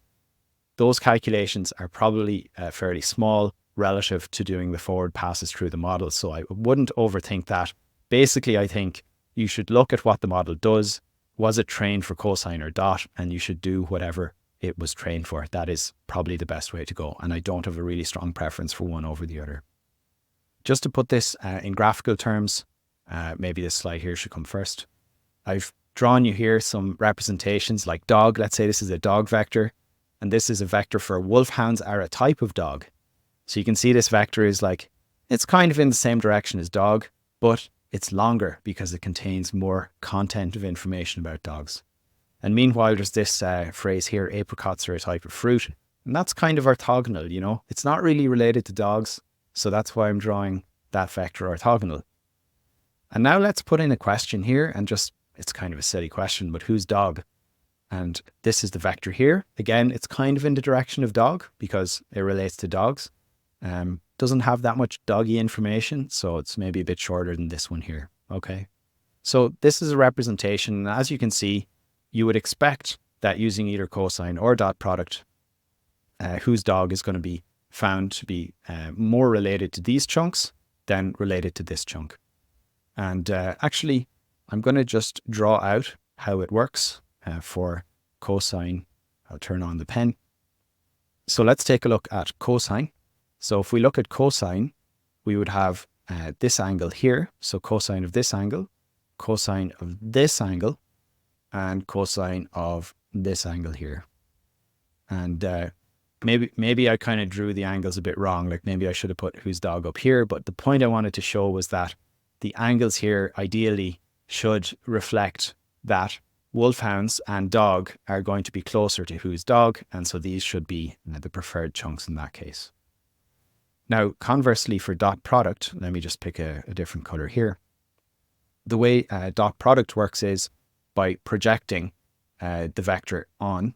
those calculations are probably fairly small relative to doing the forward passes through the model. So I wouldn't overthink that. Basically, I think you should look at what the model does, was it trained for cosine or dot? And you should do whatever it was trained for. That is probably the best way to go. And I don't have a really strong preference for one over the other. Just to put this in graphical terms, maybe this slide here should come first. I've drawn you here some representations like dog. Let's say this is a dog vector, and this is a vector for wolfhounds are a type of dog. So you can see this vector is like, it's kind of in the same direction as dog, but it's longer because it contains more content of information about dogs. And meanwhile, there's this phrase here, apricots are a type of fruit. And that's kind of orthogonal, you know. It's not really related to dogs, so that's why I'm drawing that vector orthogonal. And now let's put in a question here, and just, it's kind of a silly question, but who's dog? And this is the vector here. Again, it's kind of in the direction of dog because it relates to dogs. Doesn't have that much doggy information, so it's maybe a bit shorter than this one here. Okay. So this is a representation. And as you can see, you would expect that using either cosine or dot product, whose dog is going to be found to be more related to these chunks than related to this chunk. And actually, I'm going to just draw out how it works for cosine. I'll turn on the pen. So let's take a look at cosine. So if we look at cosine, we would have this angle here. So cosine of this angle, cosine of this angle, and cosine of this angle here. And maybe I kind of drew the angles a bit wrong. Like maybe I should have put whose dog up here. But the point I wanted to show was that the angles here ideally should reflect that wolfhounds and dog are going to be closer to whose dog. And so these should be the preferred chunks in that case. Now, conversely for dot product, let me just pick a different color here. The way dot product works is by projecting the vector on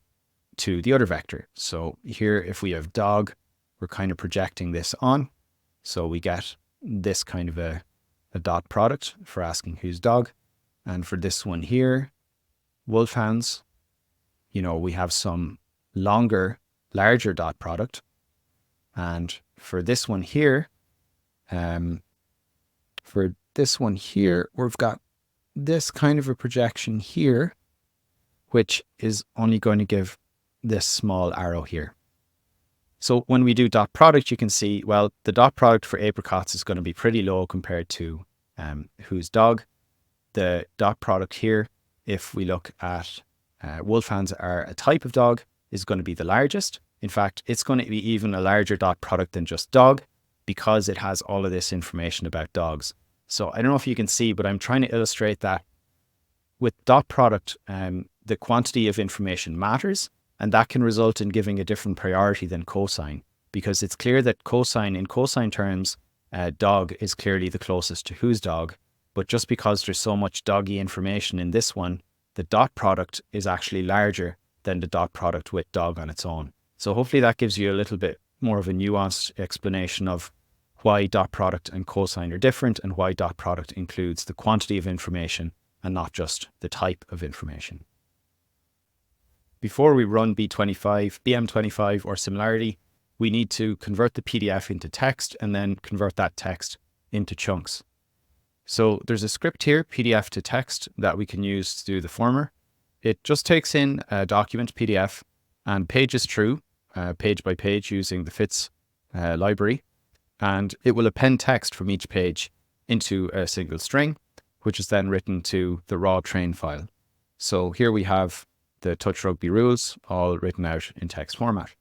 to the other vector. So here, if we have dog, we're kind of projecting this on. So we get this kind of a dot product for asking whose dog. And for this one here, wolfhounds, you know, we have some larger dot product. And for this one here, we've got this kind of a projection here, which is only going to give this small arrow here. So when we do dot product, you can see, well, the dot product for apricots is going to be pretty low compared to whose dog. The dot product here, if we look at wolfhounds are a type of dog, is going to be the largest. In fact, it's going to be even a larger dot product than just dog because it has all of this information about dogs. So I don't know if you can see, but I'm trying to illustrate that with dot product, the quantity of information matters, and that can result in giving a different priority than cosine, because it's clear that in cosine terms, dog is clearly the closest to whose dog, but just because there's so much doggy information in this one, the dot product is actually larger than the dot product with dog on its own. So hopefully that gives you a little bit more of a nuanced explanation of why dot product and cosine are different and why dot product includes the quantity of information and not just the type of information. Before we run BM25 or Similarity, we need to convert the PDF into text and then convert that text into chunks. So there's a script here, PDF to text, that we can use to do the former. It just takes in a document, PDF, and pages through, page by page using the FITS library. And it will append text from each page into a single string, which is then written to the raw train file. So here we have the touch rugby rules all written out in text format.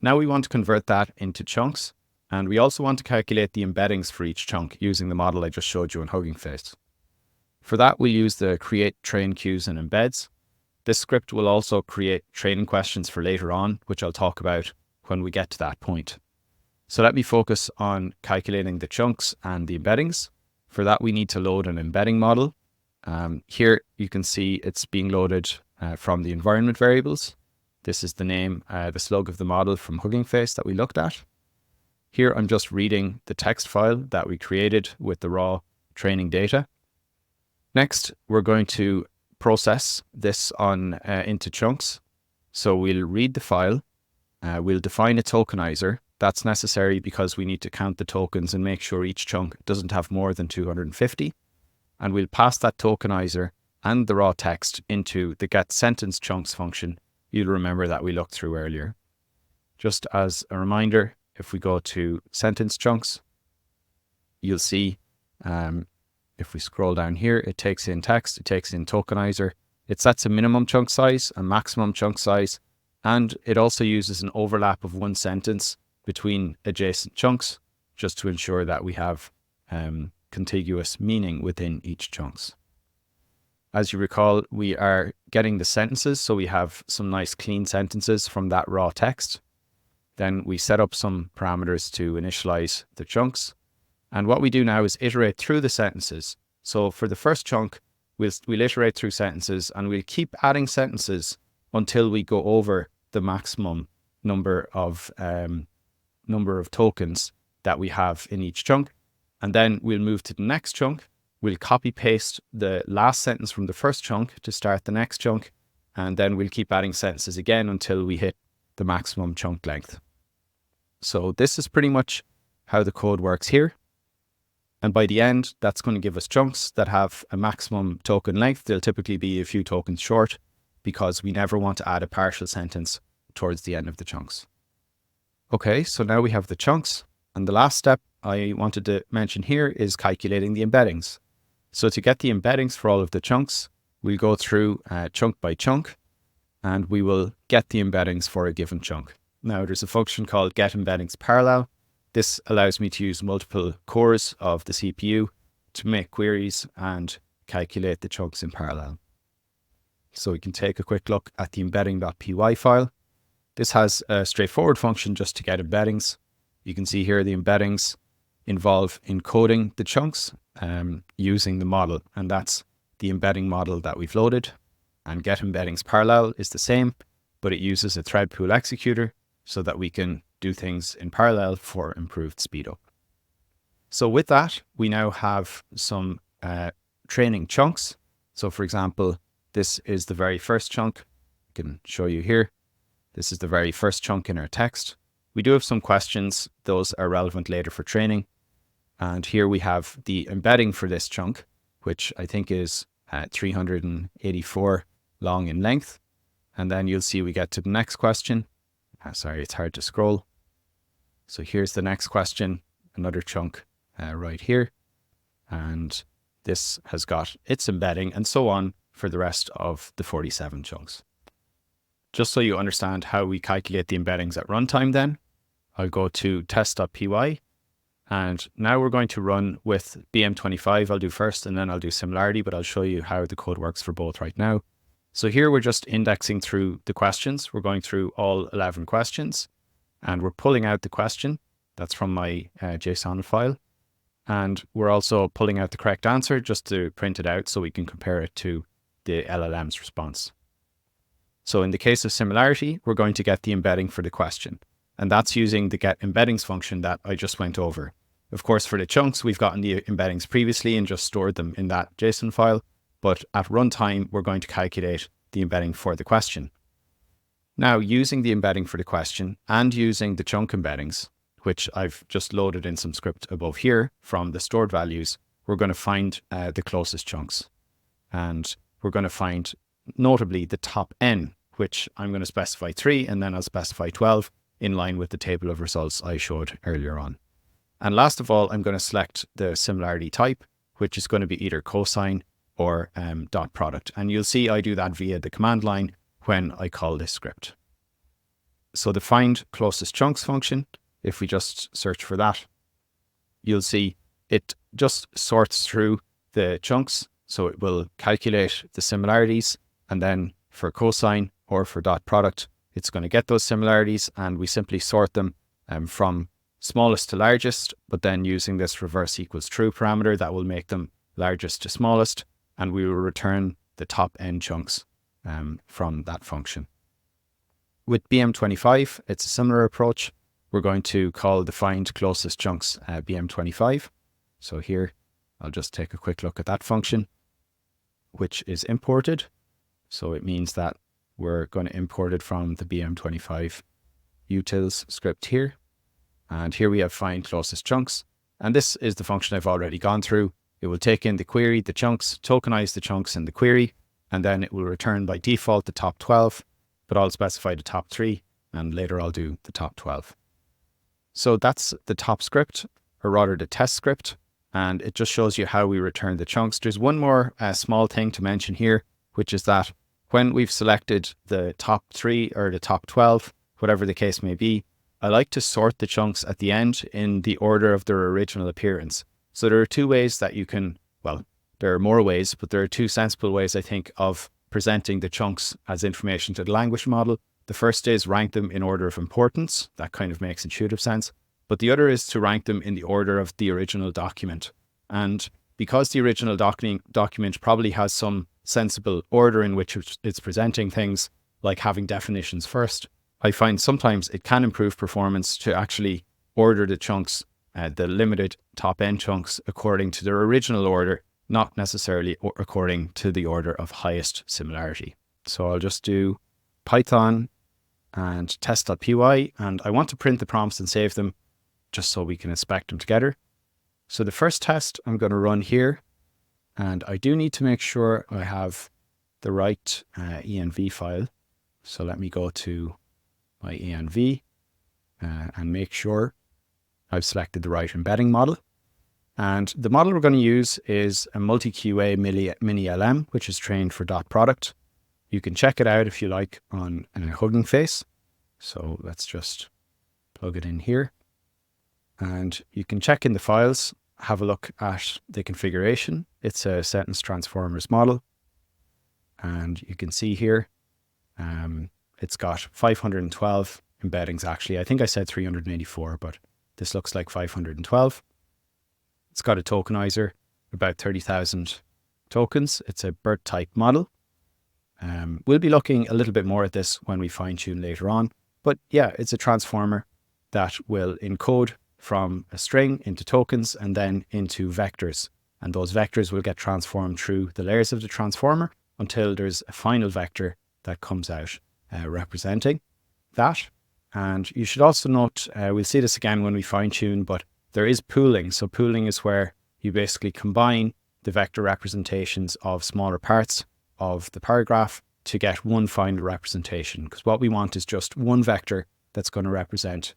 Now we want to convert that into chunks, and we also want to calculate the embeddings for each chunk using the model I just showed you in Hugging Face. For that, we'll use the create train queues and embeds. This script will also create training questions for later on, which I'll talk about when we get to that point. So let me focus on calculating the chunks and the embeddings. For that, we need to load an embedding model. Here you can see it's being loaded from the environment variables. This is the name, the slug of the model from Hugging Face that we looked at. Here I'm just reading the text file that we created with the raw training data. Next, we're going to process this into chunks. So we'll read the file, we'll define a tokenizer. That's necessary because we need to count the tokens and make sure each chunk doesn't have more than 250. And we'll pass that tokenizer and the raw text into the get sentence chunks function you'll remember that we looked through earlier. Just as a reminder, if we go to sentence chunks, you'll see if we scroll down here, it takes in text, it takes in tokenizer, it sets a minimum chunk size, a maximum chunk size, and it also uses an overlap of one sentence between adjacent chunks just to ensure that we have contiguous meaning within each chunks. As you recall, we are getting the sentences, so we have some nice clean sentences from that raw text. Then we set up some parameters to initialize the chunks. And what we do now is iterate through the sentences. So for the first chunk, we'll iterate through sentences, and we'll keep adding sentences until we go over the maximum number of tokens that we have in each chunk. And then we'll move to the next chunk. We'll copy paste the last sentence from the first chunk to start the next chunk. And then we'll keep adding sentences again until we hit the maximum chunk length. So this is pretty much how the code works here. And by the end, that's going to give us chunks that have a maximum token length. They'll typically be a few tokens short because we never want to add a partial sentence towards the end of the chunks. Okay, so now we have the chunks. And the last step I wanted to mention here is calculating the embeddings. So to get the embeddings for all of the chunks, we'll go through chunk by chunk, and we will get the embeddings for a given chunk. Now there's a function called getEmbeddings_parallel. This allows me to use multiple cores of the CPU to make queries and calculate the chunks in parallel. So we can take a quick look at the embedding.py file. This has a straightforward function just to get embeddings. You can see here the embeddings involve encoding the chunks using the model, and that's the embedding model that we've loaded. And getEmbeddings_parallel is the same, but it uses a thread pool executor so that we can do things in parallel for improved speed up. So with that, we now have some training chunks. So for example, this is the very first chunk. I can show you here. This is the very first chunk in our text. We do have some questions. Those are relevant later for training. And here we have the embedding for this chunk, which I think is 384 long in length. And then you'll see we get to the next question. Sorry, it's hard to scroll. So here's the next question, another chunk right here. And this has got its embedding, and so on for the rest of the 47 chunks. Just so you understand how we calculate the embeddings at runtime then, I'll go to test.py. And now we're going to run with BM25. I'll do first, and then I'll do Similarity, but I'll show you how the code works for both right now. So here we're just indexing through the questions. We're going through all 11 questions, and we're pulling out the question. That's from my JSON file. And we're also pulling out the correct answer just to print it out so we can compare it to the LLM's response. So in the case of Similarity, we're going to get the embedding for the question. And that's using the getEmbeddings function that I just went over. Of course, for the chunks, we've gotten the embeddings previously and just stored them in that JSON file. But at runtime, we're going to calculate the embedding for the question. Now, using the embedding for the question and using the chunk embeddings, which I've just loaded in some script above here from the stored values, we're going to find the closest chunks. And we're going to find notably the top n, which I'm going to specify 3, and then I'll specify 12 in line with the table of results I showed earlier on. And last of all, I'm going to select the similarity type, which is going to be either cosine or dot product. And you'll see I do that via the command line when I call this script. So the find closest chunks function, if we just search for that, you'll see it just sorts through the chunks. So it will calculate the similarities, and then for cosine or for dot product, it's going to get those similarities, and we simply sort them from smallest to largest, but then using this reverse equals true parameter, that will make them largest to smallest, and we will return the top n chunks from that function. With BM25, it's a similar approach. We're going to call the find closest chunks BM25. So here, I'll just take a quick look at that function, which is imported. So it means that we're going to import it from the BM25 utils script here. And here we have find closest chunks. And this is the function I've already gone through. It will take in the query, the chunks, tokenize the chunks in the query, and then it will return by default the top 12, but I'll specify the top 3, and later I'll do the top 12. So that's the top script, or rather the test script, and it just shows you how we return the chunks. There's one more small thing to mention here, which is that when we've selected the top 3 or the top 12, whatever the case may be, I like to sort the chunks at the end in the order of their original appearance. So there are 2 ways that you can, well, there are more ways, but there are 2 sensible ways, I think, of presenting the chunks as information to the language model. The first is rank them in order of importance. That kind of makes intuitive sense. But the other is to rank them in the order of the original document. And because the original document probably has some sensible order in which it's presenting things, like having definitions first, I find sometimes it can improve performance to actually order the chunks, the limited top-end chunks, according to their original order, not necessarily according to the order of highest similarity. So I'll just do Python and test.py, and I want to print the prompts and save them just so we can inspect them together. So the first test I'm going to run here, and I do need to make sure I have the right env file. So let me go to my env and make sure I've selected the right embedding model. And the model we're going to use is a multi-QA mini LM, which is trained for dot product. You can check it out if you like on Hugging Face. So let's just plug it in here. And you can check in the files, have a look at the configuration. It's a sentence transformers model. And you can see here, it's got 512 embeddings actually. I think I said 384, but this looks like 512. It's got a tokenizer, about 30,000 tokens. It's a BERT type model. We'll be looking a little bit more at this when we fine tune later on. But yeah, it's a transformer that will encode from a string into tokens and then into vectors. And those vectors will get transformed through the layers of the transformer until there's a final vector that comes out representing that. And you should also note, we'll see this again when we fine tune, but there is pooling. So pooling is where you basically combine the vector representations of smaller parts of the paragraph to get one final representation. Because what we want is just one vector that's going to represent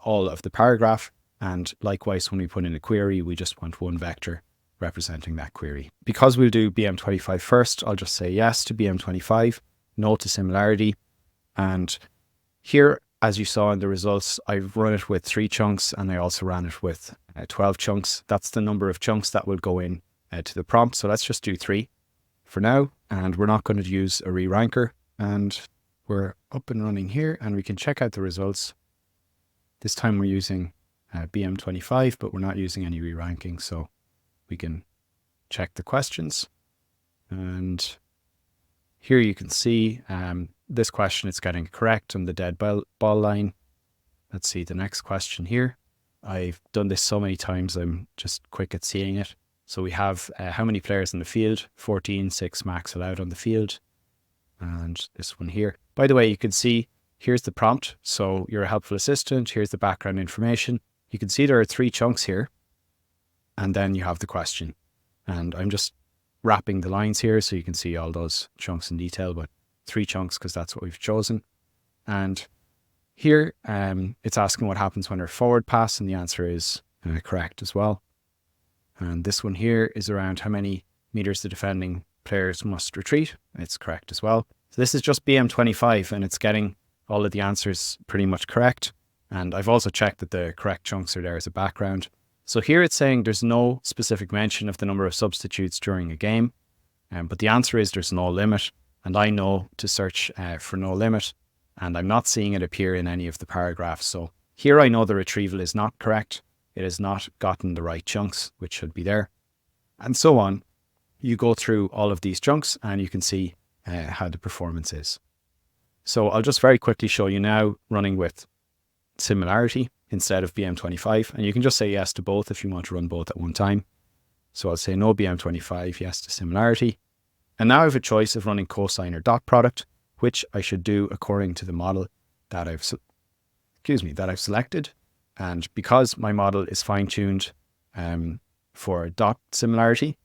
all of the paragraph. And likewise, when we put in a query, we just want one vector representing that query. Because we'll do BM25 first, I'll just say yes to BM25, no to Similarity. And here, as you saw in the results, I've run it with 3 chunks and I also ran it with 12 chunks. That's the number of chunks that will go in to the prompt. So let's just do 3 for now. And we're not going to use a re-ranker. And we're up and running here and we can check out the results. This time we're using BM25, but we're not using any re-ranking. So we can check the questions. And here you can see this question, it's getting correct on the dead ball line. Let's see the next question here. I've done this so many times, I'm just quick at seeing it. So we have how many players in the field? 14, 6 max allowed on the field. And this one here. By the way, you can see here's the prompt. So you're a helpful assistant. Here's the background information. You can see there are 3 chunks here. And then you have the question. And I'm just wrapping the lines here so you can see all those chunks in detail, but 3 chunks because that's what we've chosen. And here it's asking what happens when they're forward pass, and the answer is correct as well. And this one here is around how many meters the defending players must retreat. It's correct as well. So this is just BM25 and it's getting all of the answers pretty much correct. And I've also checked that the correct chunks are there as a background. So here it's saying there's no specific mention of the number of substitutes during a game, but the answer is there's no limit. And I know to search for no limit, and I'm not seeing it appear in any of the paragraphs. So here I know the retrieval is not correct. It has not gotten the right chunks, which should be there. And so on. You go through all of these chunks and you can see how the performance is. So I'll just very quickly show you now running with Similarity instead of BM25. And you can just say yes to both if you want to run both at one time. So I'll say no BM25, yes to Similarity. And now I have a choice of running Cosine or dot product, which I should do according to the model that I've selected. And because my model is fine-tuned for dot similarity,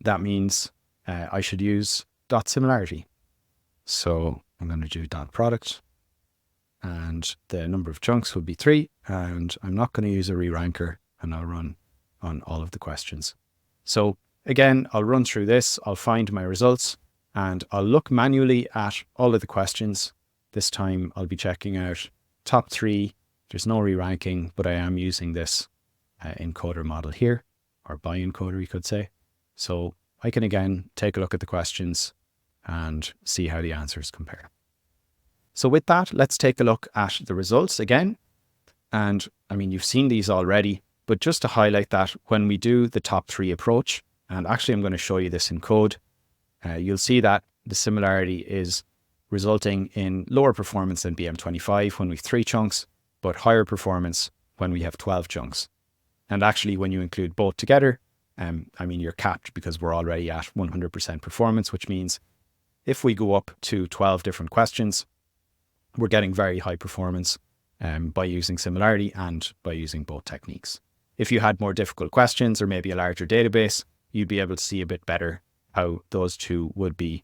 that means I should use dot similarity. So I'm going to do dot product, and the number of chunks will be 3, and I'm not going to use a re-ranker, and I'll run on all of the questions. So again, I'll run through this, I'll find my results, and I'll look manually at all of the questions. This time I'll be checking out top 3. There's no re-ranking, but I am using this encoder model here, or bi-encoder you could say. So I can again take a look at the questions and see how the answers compare. So with that, let's take a look at the results again. And I mean, you've seen these already, but just to highlight that when we do the top 3 approach, and actually I'm going to show you this in code, you'll see that the similarity is resulting in lower performance than BM25 when we have 3 chunks, but higher performance when we have 12 chunks. And actually, when you include both together, I mean, you're capped because we're already at 100% performance, which means if we go up to 12 different questions, we're getting very high performance by using similarity and by using both techniques. If you had more difficult questions or maybe a larger database, you'd be able to see a bit better how those two would be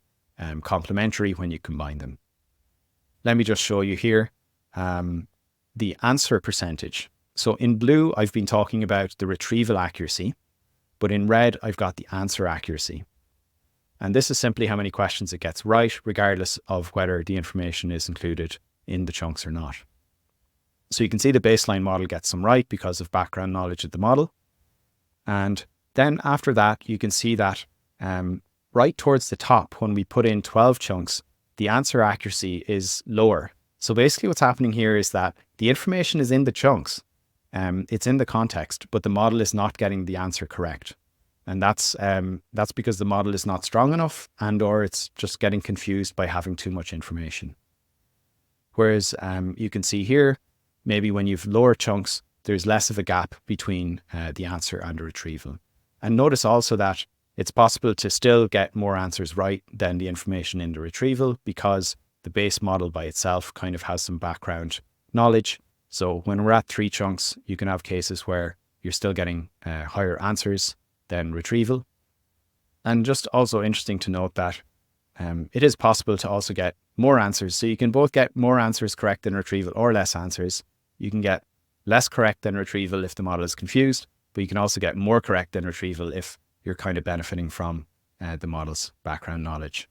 complementary when you combine them. Let me just show you here the answer percentage. So in blue, I've been talking about the retrieval accuracy, but in red, I've got the answer accuracy. And this is simply how many questions it gets right, regardless of whether the information is included in the chunks or not. So you can see the baseline model gets some right because of background knowledge of the model. And then after that, you can see that right towards the top, when we put in 12 chunks, the answer accuracy is lower. So basically what's happening here is that the information is in the chunks. It's in the context, but the model is not getting the answer correct. And that's because the model is not strong enough, and or it's just getting confused by having too much information. Whereas you can see here, maybe when you've lower chunks, there's less of a gap between the answer and the retrieval. And notice also that it's possible to still get more answers right than the information in the retrieval because the base model by itself kind of has some background knowledge. So when we're at 3 chunks, you can have cases where you're still getting higher answers than retrieval. And just also interesting to note that it is possible to also get more answers. So you can both get more answers correct than retrieval or less answers. You can get less correct than retrieval if the model is confused, but you can also get more correct than retrieval if you're kind of benefiting from the model's background knowledge.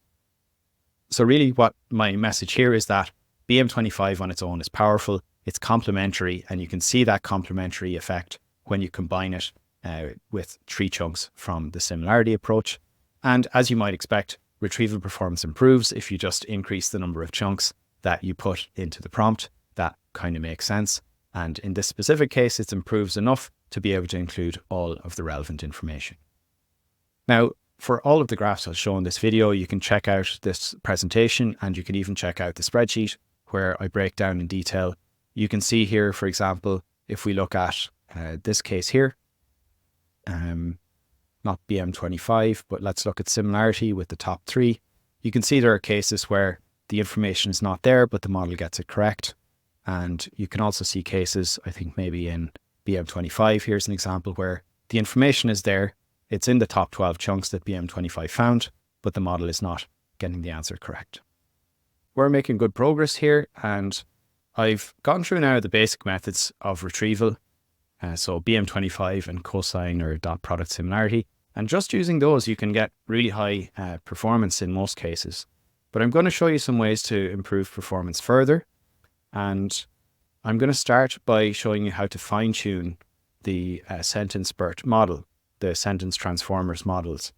So really what my message here is that BM25 on its own is powerful, it's complementary, and you can see that complementary effect when you combine it with 3 chunks from the similarity approach. And as you might expect, retrieval performance improves if you just increase the number of chunks that you put into the prompt. That kind of makes sense. And in this specific case, it improves enough to be able to include all of the relevant information. Now, for all of the graphs I'll show in this video, you can check out this presentation, and you can even check out the spreadsheet where I break down in detail. You can see here, for example, if we look at this case here, not BM25, but let's look at similarity with the top 3. You can see there are cases where the information is not there, but the model gets it correct. And you can also see cases, I think maybe in BM25, here's an example where the information is there. It's in the top 12 chunks that BM25 found, but the model is not getting the answer correct. We're making good progress here, and I've gone through now the basic methods of retrieval. So BM25 and Cosine or dot product similarity. And just using those, you can get really high performance in most cases. But I'm going to show you some ways to improve performance further. And I'm going to start by showing you how to fine tune the sentence BERT model, the sentence transformers models.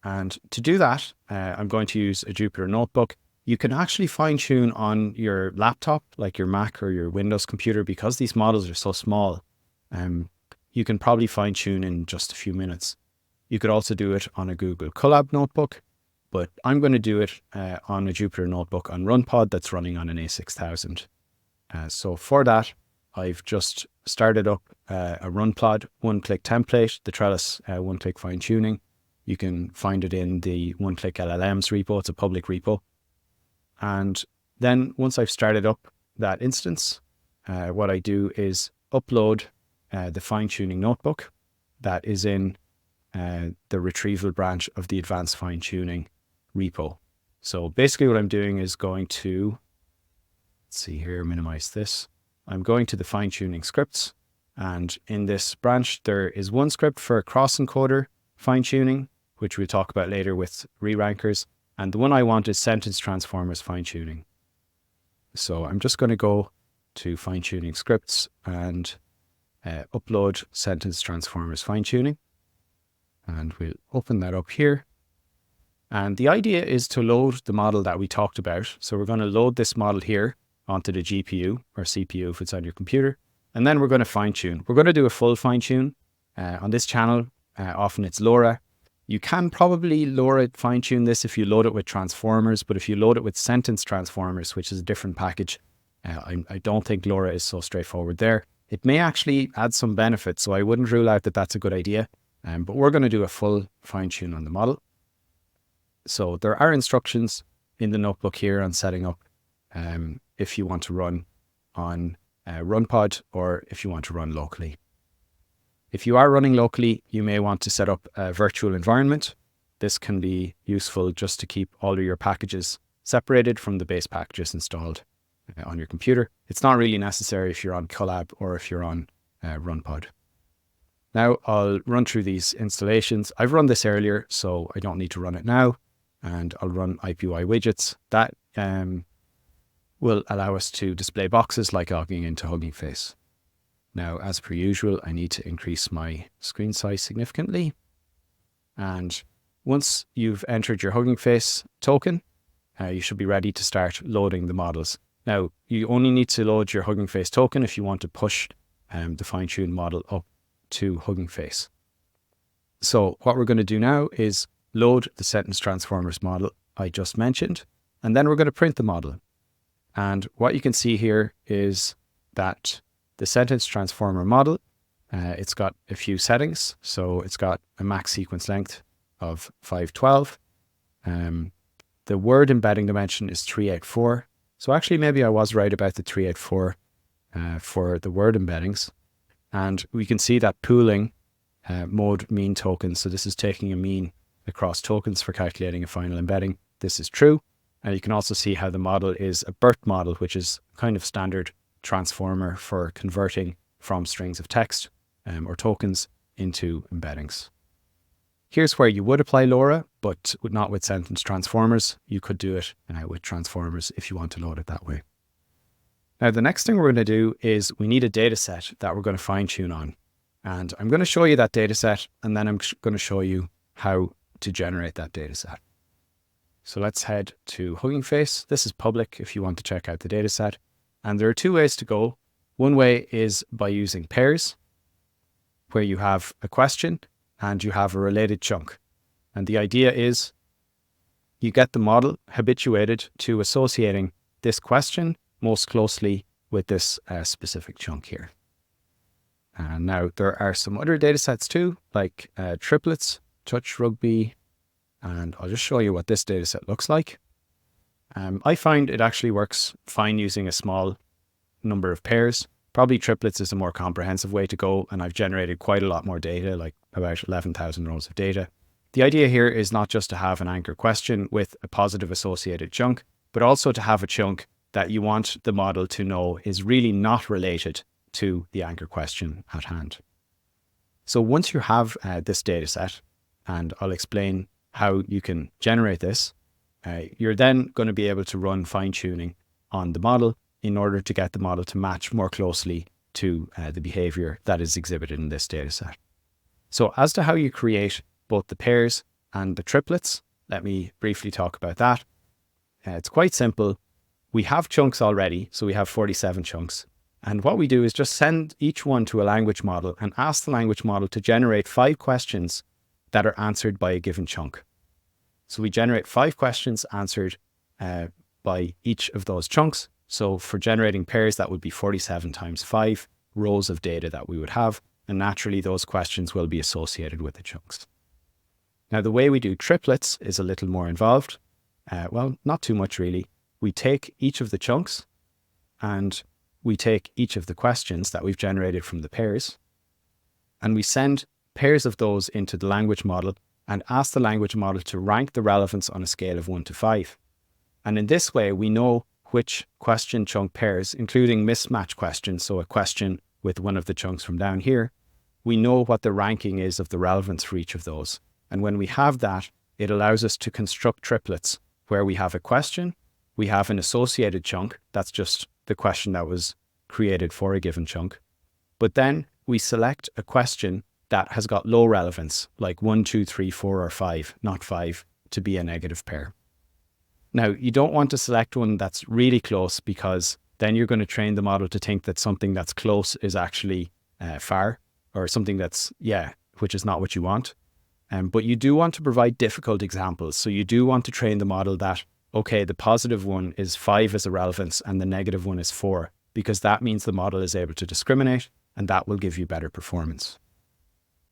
And to do that, I'm going to use a Jupyter notebook. You can actually fine tune on your laptop, like your Mac or your Windows computer, because these models are so small. You can probably fine tune in just a few minutes. You could also do it on a Google Colab notebook, but I'm going to do it on a Jupyter notebook on RunPod that's running on an A6000. So for that, I've just started up a RunPod one-click template, the Trellis one-click fine-tuning. You can find it in the one-click LLMs repo. It's a public repo. And then once I've started up that instance, what I do is upload the fine-tuning notebook. that is in the retrieval branch of the advanced fine-tuning repo. So basically what I'm doing is going to, let's see here, minimize this. I'm going to the fine-tuning scripts, and in this branch there is one script for cross-encoder fine-tuning, which we'll talk about later with re-rankers, and the one I want is sentence transformers fine-tuning. So I'm just going to go to fine-tuning scripts and upload sentence transformers fine-tuning, and we'll open that up here. And the idea is to load the model that we talked about. So we're going to load this model here onto the GPU or CPU if it's on your computer, and then we're going to fine-tune. We're going to do a full fine-tune on this channel. Often it's LoRa. You can probably LoRa fine-tune this if you load it with transformers, but if you load it with sentence transformers, which is a different package, I don't think LoRa is so straightforward there. It may actually add some benefits, so I wouldn't rule out that that's a good idea. But we're going to do a full fine-tune on the model. So there are instructions in the notebook here on setting up if you want to run on RunPod or if you want to run locally. If you are running locally, you may want to set up a virtual environment. This can be useful just to keep all of your packages separated from the base packages installed on your computer. It's not really necessary if you're on Collab or if you're on RunPod. Now I'll run through these installations. I've run this earlier, so I don't need to run it now. And I'll run IPY widgets. That will allow us to display boxes like logging into Hugging Face. Now, as per usual, I need to increase my screen size significantly. And once you've entered your Hugging Face token, you should be ready to start loading the models. Now, you only need to load your Hugging Face token if you want to push the fine-tuned model up to Hugging Face. So what we're going to do now is load the sentence transformers model I just mentioned, and then we're going to print the model. And what you can see here is that the sentence transformer model, it's got a few settings. So it's got a max sequence length of 512. The word embedding dimension is 384. So actually maybe I was right about the 384 for the word embeddings. And we can see that pooling mode mean tokens. So this is taking a mean across tokens for calculating a final embedding. This is true. And you can also see how the model is a BERT model, which is kind of standard transformer for converting from strings of text or tokens into embeddings. Here's where you would apply LoRa, but not with sentence transformers. You could do it with transformers if you want to load it that way. Now, the next thing we're going to do is we need a data set that we're going to fine tune on. And I'm going to show you that data set, and then I'm going to show you how to generate that data set. So let's head to Hugging Face. This is public if you want to check out the data set. And there are two ways to go. One way is by using pairs, where you have a question and you have a related chunk. And the idea is you get the model habituated to associating this question most closely with this specific chunk here. And now there are some other data sets too, like triplets, touch rugby, and I'll just show you what this data set looks like. I find it actually works fine using a small number of pairs. Probably triplets is a more comprehensive way to go, and I've generated quite a lot more data, like about 11,000 rows of data. The idea here is not just to have an anchor question with a positive associated chunk, but also to have a chunk that you want the model to know is really not related to the anchor question at hand. So once you have this data set, and I'll explain how you can generate this, you're then going to be able to run fine-tuning on the model in order to get the model to match more closely to the behavior that is exhibited in this data set. So as to how you create both the pairs and the triplets, let me briefly talk about that. It's quite simple. We have chunks already, so we have 47 chunks. And what we do is just send each one to a language model and ask the language model to generate 5 questions that are answered by a given chunk. So we generate 5 questions answered by each of those chunks. So for generating pairs, that would be 47 times 5 rows of data that we would have. And naturally, those questions will be associated with the chunks. Now, the way we do triplets is a little more involved. Well, not too much really. We take each of the chunks and we take each of the questions that we've generated from the pairs, and we send pairs of those into the language model and ask the language model to rank the relevance on a scale of 1 to 5. And in this way, we know which question chunk pairs, including mismatch questions, so a question with one of the chunks from down here, we know what the ranking is of the relevance for each of those. And when we have that, it allows us to construct triplets where we have a question, we have an associated chunk, that's just the question that was created for a given chunk. But then we select a question that has got low relevance, like 1, 2, 3, 4, or 5, not 5, to be a negative pair. Now, you don't want to select one that's really close because then you're going to train the model to think that something that's close is actually far, or something that's, which is not what you want. But you do want to provide difficult examples. So you do want to train the model that, okay, the positive one is 5 as a relevance and the negative one is 4, because that means the model is able to discriminate and that will give you better performance.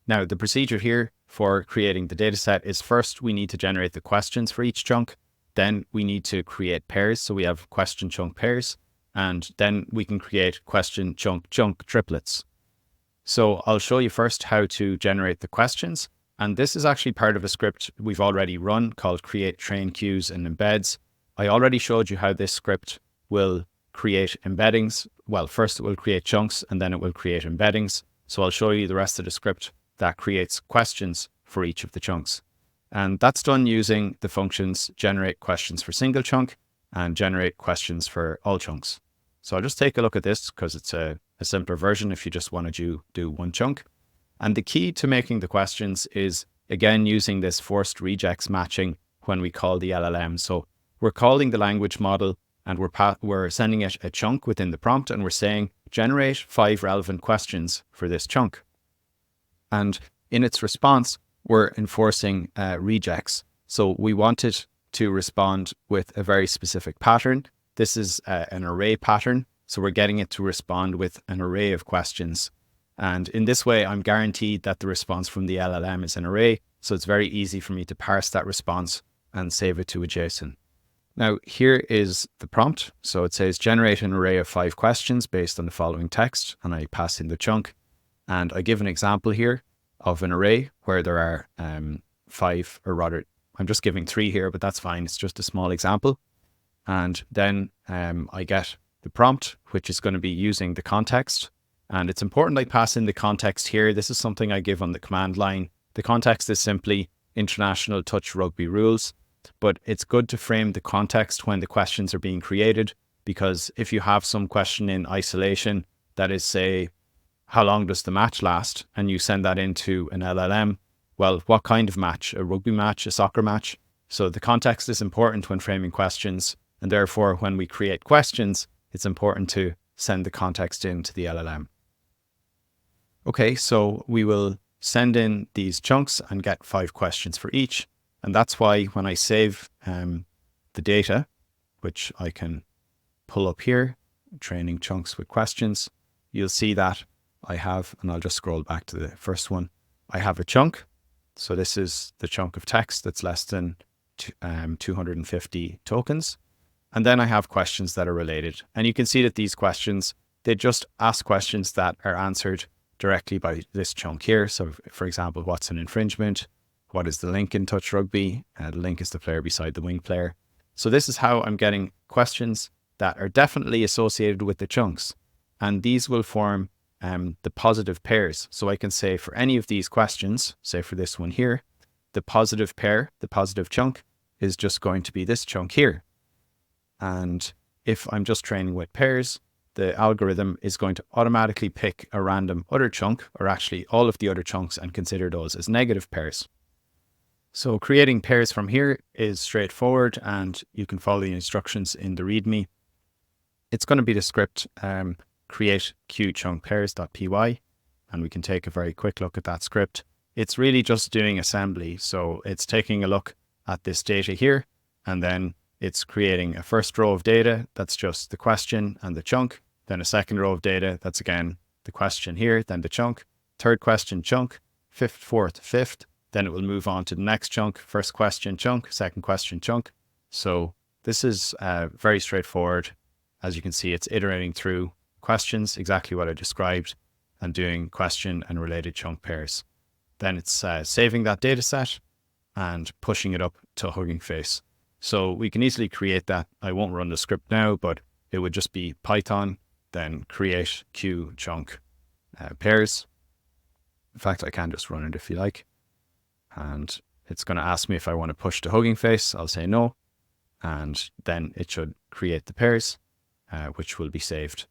Now, the procedure here for creating the dataset is first we need to generate the questions for each chunk. Then we need to create pairs. So we have question chunk pairs, and then we can create question chunk triplets. So I'll show you first how to generate the questions. And this is actually part of a script we've already run called create train queues and embeds. I already showed you how this script will create embeddings. Well, first it will create chunks and then it will create embeddings. So I'll show you the rest of the script that creates questions for each of the chunks. And that's done using the functions generate questions for single chunk and generate questions for all chunks. So I'll just take a look at this because it's a simpler version if you just want to do one chunk. And the key to making the questions is, again, using this forced regex matching when we call the LLM. So we're calling the language model and we're sending it a chunk within the prompt and we're saying, generate 5 relevant questions for this chunk. And in its response, we're enforcing regex. So we want it to respond with a very specific pattern. This is an array pattern. So we're getting it to respond with an array of questions. And in this way, I'm guaranteed that the response from the LLM is an array. So it's very easy for me to parse that response and save it to a JSON. Now, here is the prompt. So it says generate an array of 5 questions based on the following text. And I pass in the chunk. And I give an example here of an array where there are 5, or rather, I'm just giving 3 here, but that's fine. It's just a small example. And then I get the prompt, which is going to be using the context. And it's important I pass in the context here. This is something I give on the command line. The context is simply international touch rugby rules, but it's good to frame the context when the questions are being created, because if you have some question in isolation that is, say, how long does the match last? And you send that into an LLM, well, what kind of match? A rugby match, a soccer match? So the context is important when framing questions. And therefore, when we create questions, it's important to send the context into the LLM. Okay, so we will send in these chunks and get 5 questions for each. And that's why when I save the data, which I can pull up here, training chunks with questions, you'll see that I have, and I'll just scroll back to the first one, I have a chunk. So this is the chunk of text that's less than 250 tokens. And then I have questions that are related. And you can see that these questions, they just ask questions that are answered directly by this chunk here. So for example, what's an infringement? What is the link in touch rugby? The link is the player beside the wing player. So this is how I'm getting questions that are definitely associated with the chunks. And these will form the positive pairs. So I can say for any of these questions, say for this one here, the positive pair, the positive chunk is just going to be this chunk here. And if I'm just training with pairs, the algorithm is going to automatically pick a random other chunk, or actually all of the other chunks, and consider those as negative pairs. So creating pairs from here is straightforward, and you can follow the instructions in the README. It's going to be the script create queue chunk pairs.py, and we can take a very quick look at that script. It's really just doing assembly. So it's taking a look at this data here, and then it's creating a first row of data that's just the question and the chunk, then a second row of data that's again the question here, then the chunk, third question chunk, fifth, fourth, fifth, then it will move on to the next chunk, first question chunk, second question chunk. So this is very straightforward. As you can see, it's iterating through questions, exactly what I described, and doing question and related chunk pairs. then it's saving that data set and pushing it up to Hugging Face. So we can easily create that. I won't run the script now, but it would just be Python, then create Q chunk pairs. In fact, I can just run it if you like. And it's going to ask me if I want to push to Hugging Face. I'll say no. And then it should create the pairs, which will be saved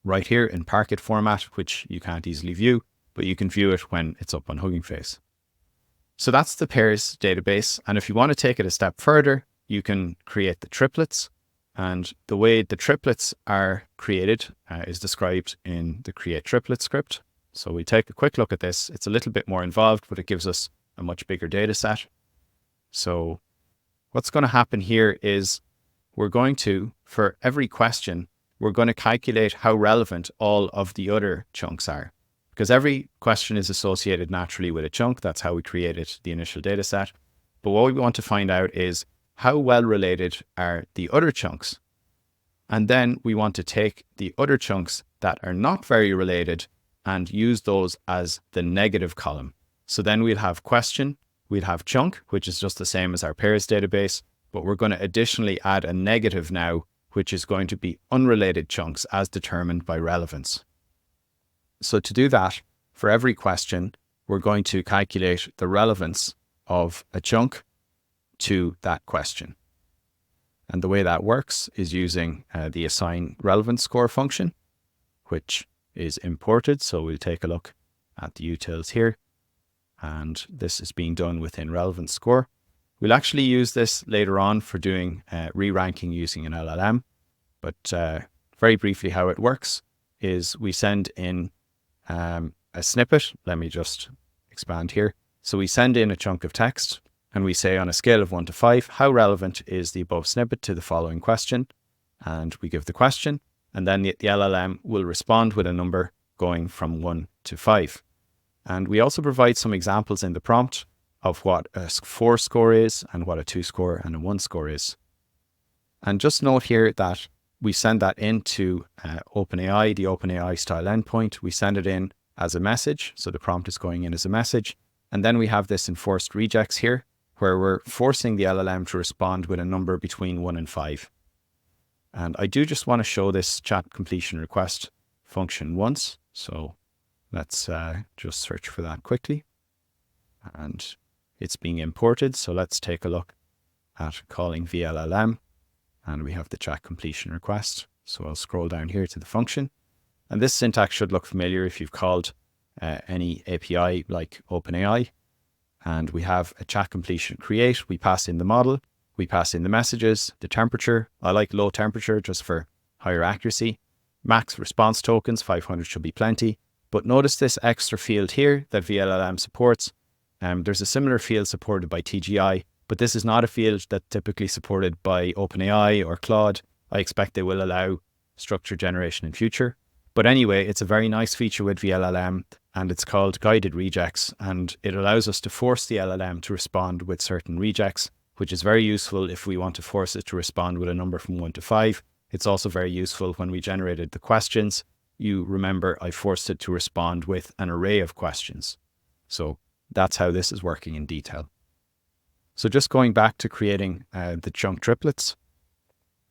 right here in Parquet format, which you can't easily view, but you can view it when it's up on Hugging Face. So that's the pairs database. And if you want to take it a step further, you can create the triplets. And the way the triplets are created is described in the create triplet script. So we take a quick look at this. It's a little bit more involved, but it gives us a much bigger data set. So what's going to happen here is we're going to, for every question, we're going to calculate how relevant all of the other chunks are. Because every question is associated naturally with a chunk. That's how we created the initial data set. But what we want to find out is how well related are the other chunks. And then we want to take the other chunks that are not very related and use those as the negative column. So then we'll have question, we'll have chunk, which is just the same as our pairs database, but we're going to additionally add a negative now, which is going to be unrelated chunks as determined by relevance. So to do that, for every question, we're going to calculate the relevance of a chunk to that question. And the way that works is using the assign relevance score function, which is imported. So we'll take a look at the utils here. And this is being done within relevance score. We'll actually use this later on for doing re-ranking using an LLM. But very briefly, how it works is we send in a snippet. Let me just expand here. So we send in a chunk of text and we say on a scale of 1 to 5, how relevant is the above snippet to the following question? And we give the question, and then the LLM will respond with a number going from 1 to 5. And we also provide some examples in the prompt of what a 4 score is and what a 2 score and a 1 score is. And just note here that we send that into OpenAI, the OpenAI style endpoint. We send it in as a message. So the prompt is going in as a message. And then we have this enforced rejects here, where we're forcing the LLM to respond with a number between 1 and 5. And I do just want to show this chat completion request function once. So let's just search for that quickly. And it's being imported. So let's take a look at calling VLLM. And we have the chat completion request. So I'll scroll down here to the function. And this syntax should look familiar if you've called any API like OpenAI. And we have a chat completion create. We pass in the model. We pass in the messages, the temperature. I like low temperature just for higher accuracy. Max response tokens, 500 should be plenty. But notice this extra field here that VLLM supports. There's a similar field supported by TGI. But this is not a field that's typically supported by OpenAI or Claude. I expect they will allow structure generation in future. But anyway, it's a very nice feature with VLLM and it's called guided rejects. And it allows us to force the LLM to respond with certain rejects, which is very useful if we want to force it to respond with a number from 1 to 5. It's also very useful when we generated the questions. You remember I forced it to respond with an array of questions. So that's how this is working in detail. So just going back to creating the chunk triplets,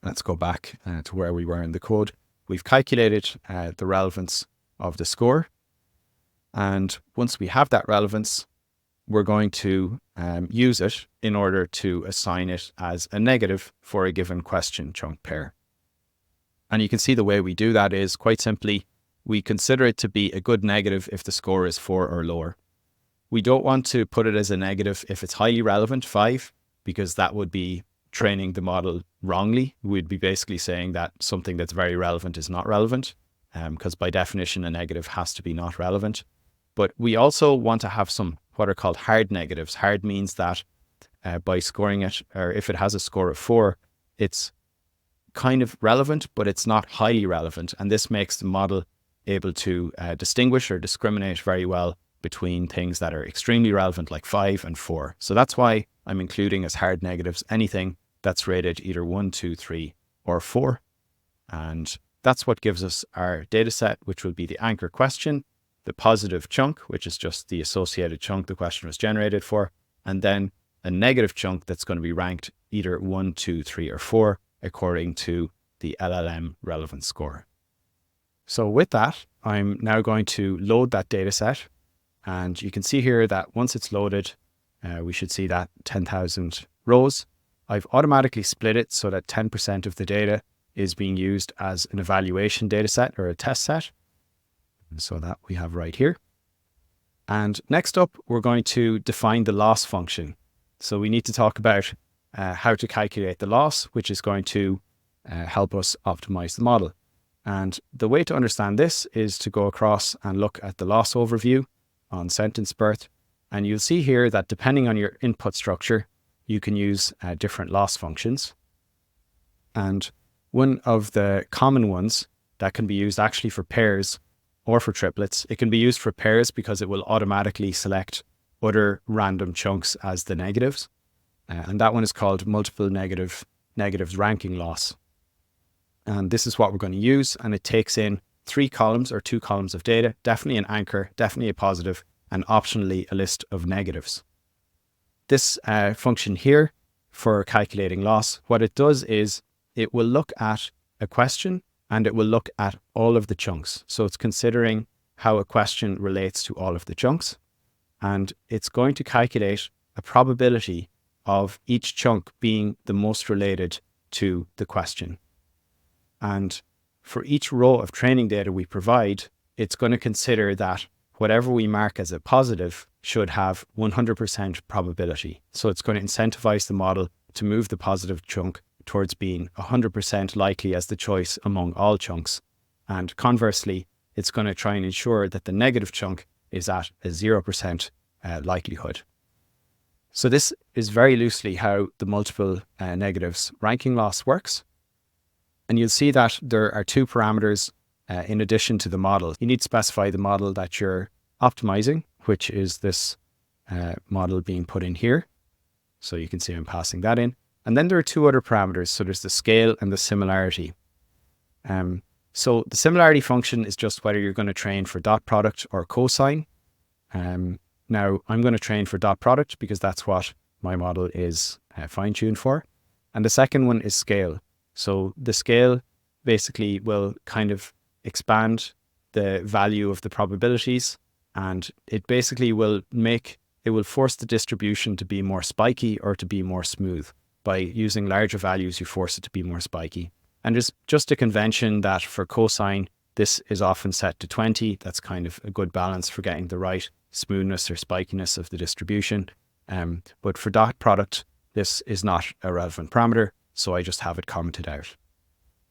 let's go back to where we were in the code. We've calculated the relevance of the score. And once we have that relevance, we're going to use it in order to assign it as a negative for a given question chunk pair. And you can see the way we do that is quite simply, we consider it to be a good negative if the score is 4 or lower. We don't want to put it as a negative if it's highly relevant, 5, because that would be training the model wrongly. We'd be basically saying that something that's very relevant is not relevant, because by definition, a negative has to be not relevant. But we also want to have some what are called hard negatives. Hard means that by scoring it, or if it has a score of 4, it's kind of relevant, but it's not highly relevant. And this makes the model able to distinguish or discriminate very well between things that are extremely relevant like 5 and 4. So that's why I'm including as hard negatives anything that's rated either 1, 2, 3, or 4. And that's what gives us our data set, which will be the anchor question. the positive chunk, which is just the associated chunk the question was generated for, and then a negative chunk that's going to be ranked either 1, 2, 3, or 4 according to the LLM relevance score. So with that, I'm now going to load that data set. And you can see here that once it's loaded, we should see that 10,000 rows. I've automatically split it so that 10% of the data is being used as an evaluation data set or a test set. So that we have right here. And next up, we're going to define the loss function. So we need to talk about how to calculate the loss, which is going to help us optimize the model. And the way to understand this is to go across and look at the loss overview on sentence birth. And you'll see here that depending on your input structure, you can use different loss functions. And one of the common ones that can be used actually for pairs or for triplets, it can be used for pairs because it will automatically select other random chunks as the negatives. And that one is called multiple negatives ranking loss. And this is what we're going to use. And it takes in 3 columns or 2 columns of data, definitely an anchor, definitely a positive, and optionally a list of negatives. This function here for calculating loss, what it does is it will look at a question and it will look at all of the chunks. So it's considering how a question relates to all of the chunks. And it's going to calculate a probability of each chunk being the most related to the question. And for each row of training data we provide, it's going to consider that whatever we mark as a positive should have 100% probability. So it's going to incentivize the model to move the positive chunk towards being 100% likely as the choice among all chunks. And conversely, it's going to try and ensure that the negative chunk is at a 0% likelihood. So this is very loosely how the multiple negatives ranking loss works. And you'll see that there are 2 parameters in addition to the model. You need to specify the model that you're optimizing, which is this model being put in here. So you can see I'm passing that in. And then there are 2 other parameters. So there's the scale and the similarity. So the similarity function is just whether you're going to train for dot product or cosine. Now I'm going to train for dot product because that's what my model is fine-tuned for. And the second one is scale. So the scale basically will kind of expand the value of the probabilities, and it basically will force the distribution to be more spiky or to be more smooth. By using larger values, you force it to be more spiky. And there's just a convention that for cosine, this is often set to 20. That's kind of a good balance for getting the right smoothness or spikiness of the distribution. But for dot product, this is not a relevant parameter, so I just have it commented out.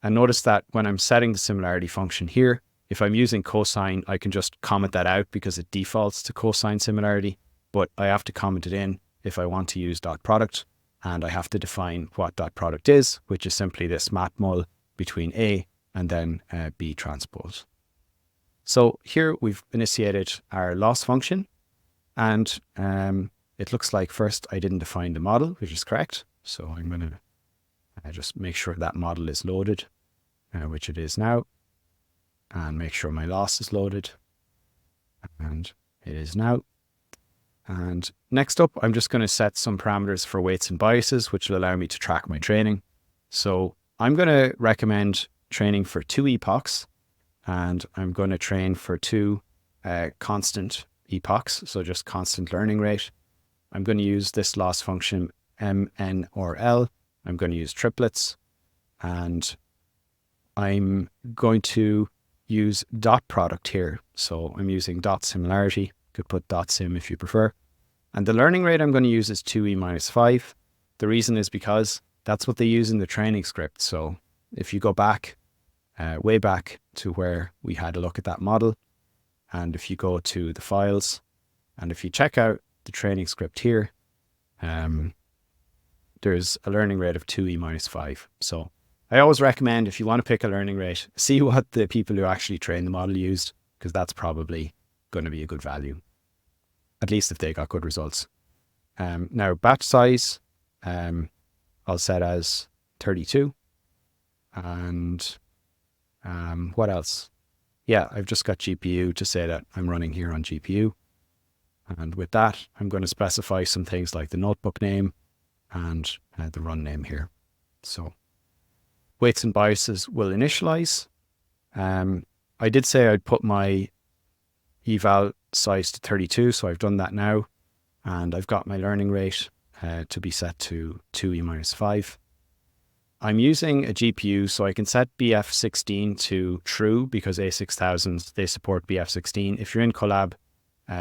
And notice that when I'm setting the similarity function here, if I'm using cosine, I can just comment that out because it defaults to cosine similarity, but I have to comment it in if I want to use dot product, and I have to define what dot product is, which is simply this matmul between A and then B transpose. So here we've initiated our loss function, and it looks like first I didn't define the model, which is correct. So I'm going to just make sure that model is loaded, which it is now, and make sure my loss is loaded, and it is now. And next up, I'm just going to set some parameters for weights and biases, which will allow me to track my training. So I'm going to recommend training for 2 epochs, and I'm going to train for 2 constant epochs, so just constant learning rate. I'm going to use this loss function M, N, or L. I'm going to use triplets, and I'm going to use dot product here. So I'm using dot similarity. You could put dot sim if you prefer. And the learning rate I'm going to use is 2e minus 5. The reason is because that's what they use in the training script. So if you go back, way back to where we had a look at that model, and if you go to the files, and if you check out the training script here, there's a learning rate of 2e minus 5. So I always recommend, if you want to pick a learning rate, see what the people who actually train the model used, because that's probably going to be a good value, at least if they got good results. Now batch size, I'll set as 32. And what else? yeah, I've just got GPU to say that I'm running here on GPU. And with that, I'm going to specify some things like the notebook name and the run name here. So weights and biases will initialize. I did say I'd put my eval size to 32, so I've done that now. And I've got my learning rate to be set to 2e-5. I'm using a GPU, so I can set BF16 to true because A6000, they support BF16. If you're in Colab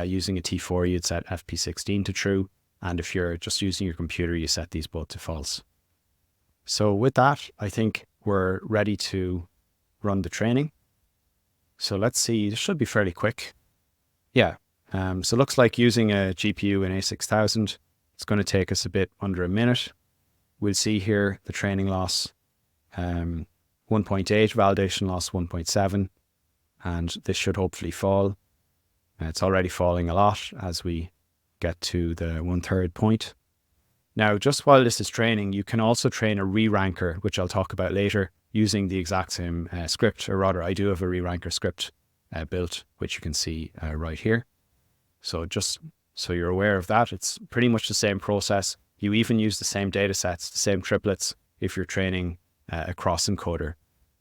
using a T4, you'd set FP16 to true. And if you're just using your computer, you set these both to false. So with that, I think we're ready to run the training. So let's see, this should be fairly quick. Yeah, so it looks like using a GPU in A6000, it's going to take us a bit under a minute. We'll see here the training loss, 1.8, validation loss 1.7, and this should hopefully fall. It's already falling a lot as we get to the 1/3 point. Now, just while this is training, you can also train a re-ranker, which I'll talk about later, using the exact same script, or rather, I do have a re-ranker script built, which you can see right here. So just so you're aware of that, it's pretty much the same process. You even use the same data sets, the same triplets, if you're training a cross-encoder.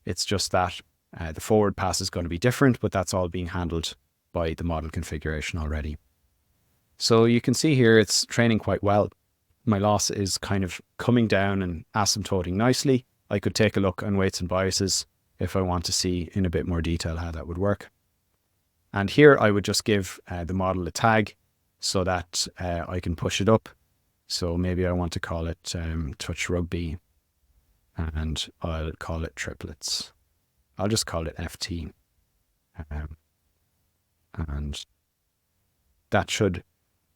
It's just that the forward pass is going to be different, but that's all being handled by the model configuration already. So you can see here it's training quite well. My loss is kind of coming down and asymptoting nicely. I could take a look on weights and biases if I want to see in a bit more detail how that would work. And here I would just give the model a tag so that I can push it up. So maybe I want to call it touch rugby, and I'll call it triplets. I'll just call it FT. And that should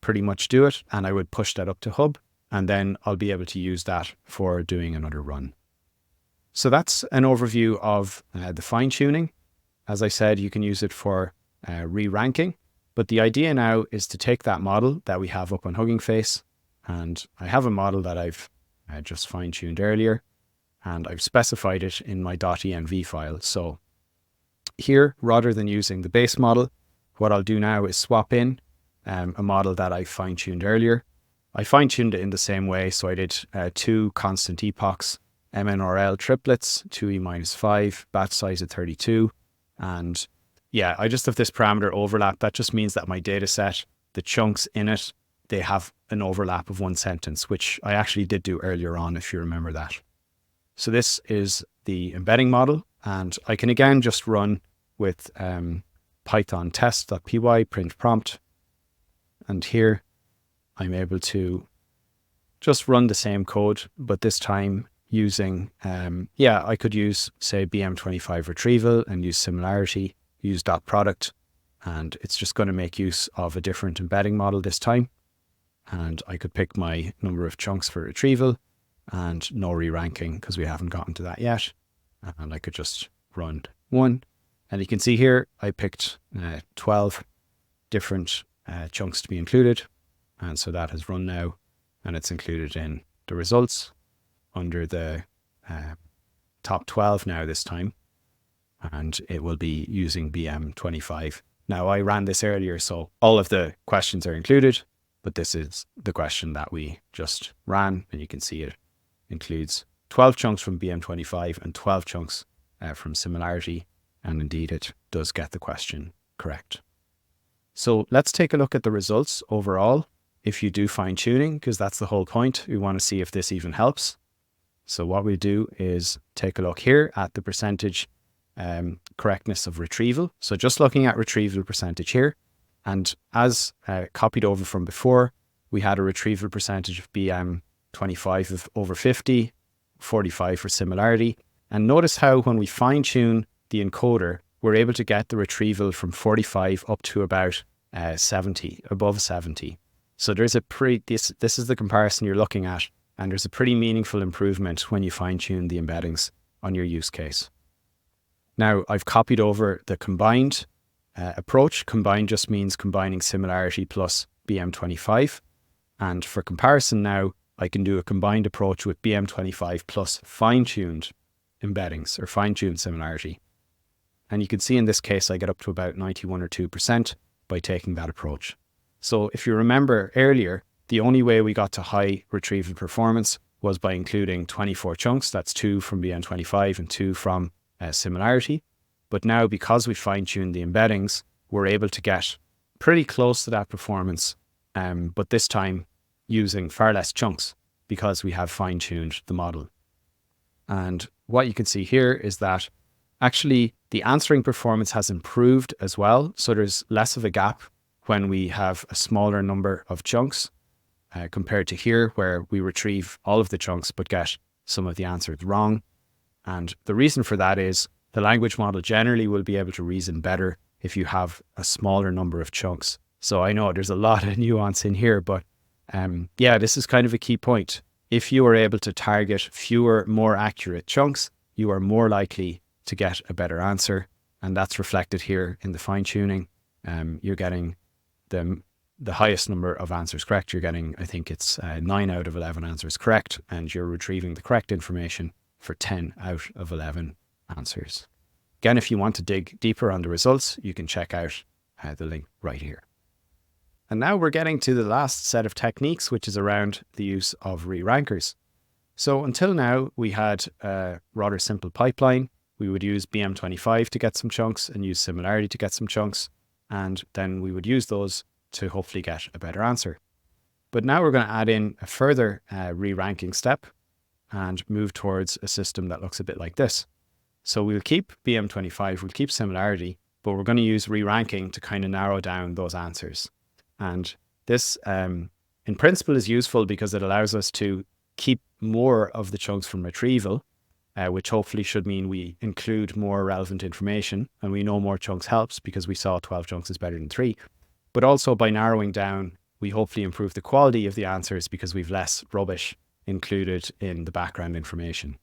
pretty much do it. And I would push that up to hub, and then I'll be able to use that for doing another run. So that's an overview of the fine tuning. As I said, you can use it for re-ranking, but the idea now is to take that model that we have up on Hugging Face, and I have a model that I've just fine-tuned earlier, and I've specified it in my .env file. So here, rather than using the base model, what I'll do now is swap in a model that I fine-tuned earlier. I fine-tuned it in the same way, so I did 2 constant epochs, MNRL triplets, 2e-5, batch size at 32, and yeah, I just have this parameter overlap. That just means that my data set, the chunks in it, they have an overlap of 1 sentence, which I actually did do earlier on, if you remember that. So this is the embedding model, and I can again just run with Python test.py print prompt. And here I'm able to just run the same code, but this time using, I could use, say, BM25 retrieval and use Similarity, use dot product, and it's just going to make use of a different embedding model this time. And I could pick my number of chunks for retrieval and no re-ranking because we haven't gotten to that yet. And I could just run 1. And you can see here, I picked 12 different chunks to be included. And so that has run now, and it's included in the results under the top 12 now this time. And it will be using BM25. Now, I ran this earlier, so all of the questions are included, but this is the question that we just ran, and you can see it includes 12 chunks from BM25 and 12 chunks from Similarity, and indeed it does get the question correct. So let's take a look at the results overall if you do fine-tuning, because that's the whole point. We want to see if this even helps. So what we do is take a look here at the percentage correctness of retrieval. So just looking at retrieval percentage here, and as copied over from before, we had a retrieval percentage of BM25 of over 50, 45 for Similarity. And notice how when we fine tune the encoder, we're able to get the retrieval from 45 up to about 70, above 70. So there's this is the comparison you're looking at, and there's a pretty meaningful improvement when you fine tune the embeddings on your use case. Now, I've copied over the combined approach. Combined just means combining Similarity plus BM25. And for comparison now, I can do a combined approach with BM25 plus fine-tuned embeddings or fine-tuned Similarity. And you can see in this case, I get up to about 91 or 2% by taking that approach. So if you remember earlier, the only way we got to high retrieval performance was by including 24 chunks. That's 2 from BM25 and 2 from Similarity. But now, because we fine-tuned the embeddings, we're able to get pretty close to that performance, but this time using far less chunks because we have fine-tuned the model. And what you can see here is that actually the answering performance has improved as well. So there's less of a gap when we have a smaller number of chunks compared to here, where we retrieve all of the chunks but get some of the answers wrong. And the reason for that is the language model generally will be able to reason better if you have a smaller number of chunks. So I know there's a lot of nuance in here, but yeah, this is kind of a key point. If you are able to target fewer, more accurate chunks, you are more likely to get a better answer. And that's reflected here in the fine tuning. You're getting the highest number of answers correct. You're getting, I think it's 9 out of 11 answers correct, and you're retrieving the correct information for 10 out of 11 answers. Again, if you want to dig deeper on the results, you can check out the link right here. And now we're getting to the last set of techniques, which is around the use of re-rankers. So until now, we had a rather simple pipeline. We would use BM25 to get some chunks and use Similarity to get some chunks. And then we would use those to hopefully get a better answer. But now we're going to add in a further re-ranking step and move towards a system that looks a bit like this. So we'll keep BM25, we'll keep Similarity, but we're going to use re-ranking to kind of narrow down those answers. And this, in principle, is useful because it allows us to keep more of the chunks from retrieval, which hopefully should mean we include more relevant information. And we know more chunks helps because we saw 12 chunks is better than 3. But also by narrowing down, we hopefully improve the quality of the answers because we've less rubbish included in the background information.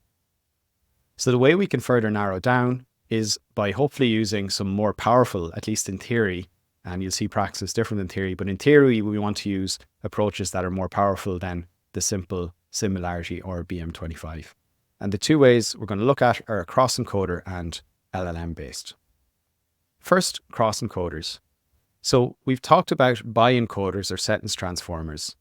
So the way we can further narrow down is by hopefully using some more powerful, at least in theory, and you'll see practice is different than theory, but in theory, we want to use approaches that are more powerful than the simple Similarity or BM25. And the two ways we're going to look at are cross-encoder and LLM based. First, cross-encoders. So we've talked about bi-encoders or sentence transformers.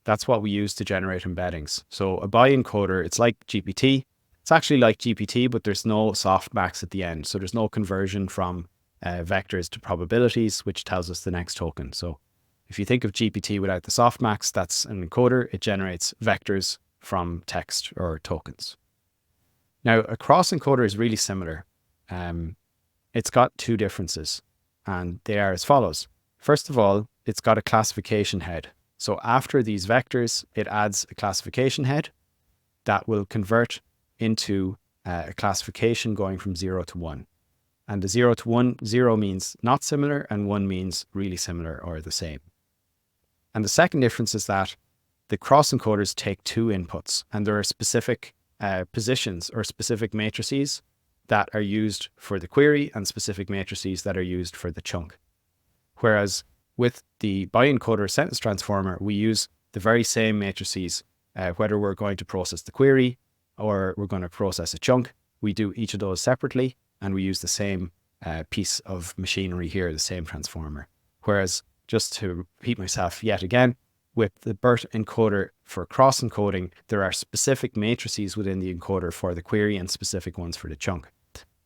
That's what we use to generate embeddings. So a bi-encoder, it's like GPT. It's actually like GPT, but there's no softmax at the end. So there's no conversion from vectors to probabilities, which tells us the next token. So if you think of GPT without the softmax, that's an encoder. It generates vectors from text or tokens. Now, a cross-encoder is really similar. It's got two differences, and they are as follows. First of all, it's got a classification head. So after these vectors, it adds a classification head that will convert into a classification going from 0 to 1. And the 0 to 1, 0 means not similar, and 1 means really similar or the same. And the second difference is that the cross-encoders take two inputs, and there are specific positions or specific matrices that are used for the query and specific matrices that are used for the chunk. Whereas with the bi-encoder sentence transformer, we use the very same matrices, whether we're going to process the query or we're going to process a chunk. We do each of those separately, and we use the same piece of machinery here, the same transformer. Whereas, just to repeat myself yet again, with the BERT encoder for cross-encoding, there are specific matrices within the encoder for the query and specific ones for the chunk.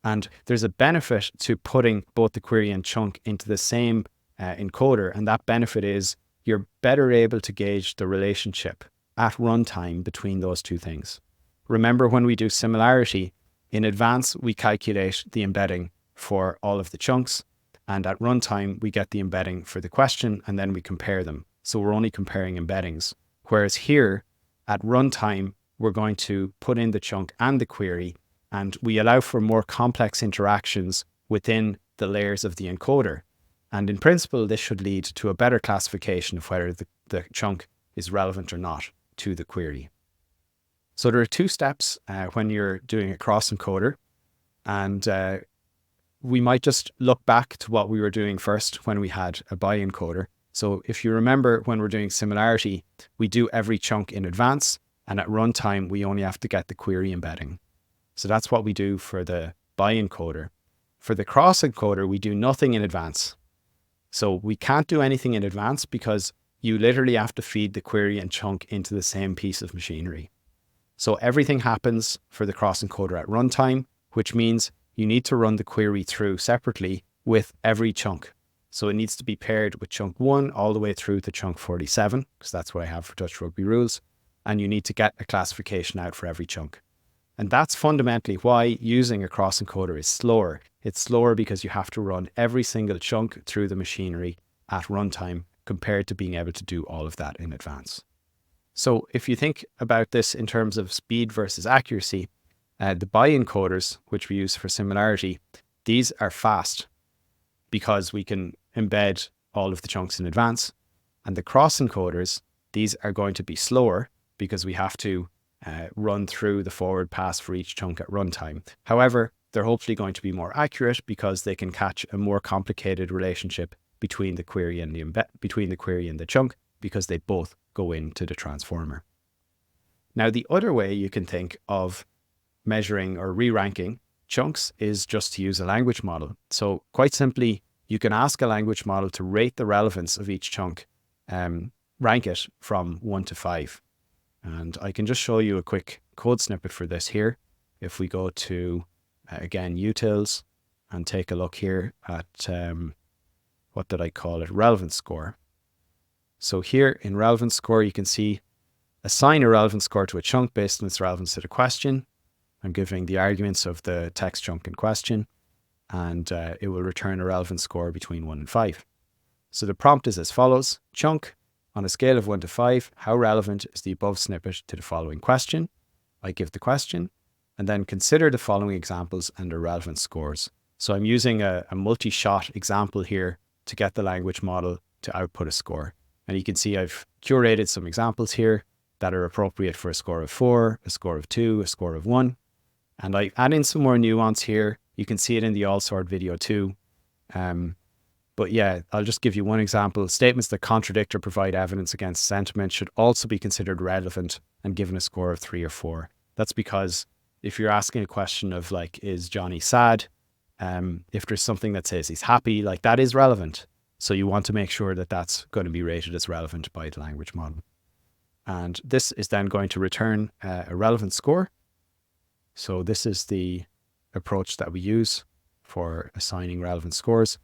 And there's a benefit to putting both the query and chunk into the same encoder, and that benefit is you're better able to gauge the relationship at runtime between those two things. Remember, when we do Similarity, in advance we calculate the embedding for all of the chunks, and at runtime we get the embedding for the question, and then we compare them. So we're only comparing embeddings. Whereas here, at runtime, we're going to put in the chunk and the query, and we allow for more complex interactions within the layers of the encoder. And in principle, this should lead to a better classification of whether the chunk is relevant or not to the query. So there are two steps when you're doing a cross-encoder, and we might just look back to what we were doing first when we had a bi-encoder. So if you remember, when we're doing Similarity, we do every chunk in advance, and at runtime, we only have to get the query embedding. So that's what we do for the bi-encoder. For the cross-encoder, we do nothing in advance. So we can't do anything in advance because you literally have to feed the query and chunk into the same piece of machinery. So everything happens for the cross-encoder at runtime, which means you need to run the query through separately with every chunk. So it needs to be paired with chunk 1 all the way through to chunk 47, because that's what I have for Dutch rugby rules. And you need to get a classification out for every chunk. And that's fundamentally why using a cross-encoder is slower. It's slower because you have to run every single chunk through the machinery at runtime compared to being able to do all of that in advance. So if you think about this in terms of speed versus accuracy, the bi-encoders, which we use for Similarity, these are fast because we can embed all of the chunks in advance. And the cross-encoders, these are going to be slower because we have to run through the forward pass for each chunk at runtime. However, they're hopefully going to be more accurate because they can catch a more complicated relationship between the query and the chunk, because they both go into the transformer. Now, the other way you can think of measuring or re-ranking chunks is just to use a language model. So quite simply, you can ask a language model to rate the relevance of each chunk, rank it from 1 to 5. And I can just show you a quick code snippet for this here. If we go to, again, utils, and take a look here at, what did I call it? Relevance score. So here in relevance score, you can see assign a relevance score to a chunk based on its relevance to the question. I'm giving the arguments of the text chunk in question, and it will return a relevance score between 1 and 5. So the prompt is as follows: chunk, on a scale of 1 to 5, how relevant is the above snippet to the following question? I give the question, and then consider the following examples and their relevance scores. So I'm using a multi-shot example here to get the language model to output a score. And you can see I've curated some examples here that are appropriate for a score of 4, a score of 2, a score of 1. And I add in some more nuance here. You can see it in the all sort video too. But yeah, I'll just give you one example. Statements that contradict or provide evidence against sentiment should also be considered relevant and given a score of 3 or 4. That's because if you're asking a question of like, is Johnny sad? If there's something that says he's happy, like that is relevant. So you want to make sure that that's going to be rated as relevant by the language model. And this is then going to return a relevant score. So this is the approach that we use for assigning relevant scores.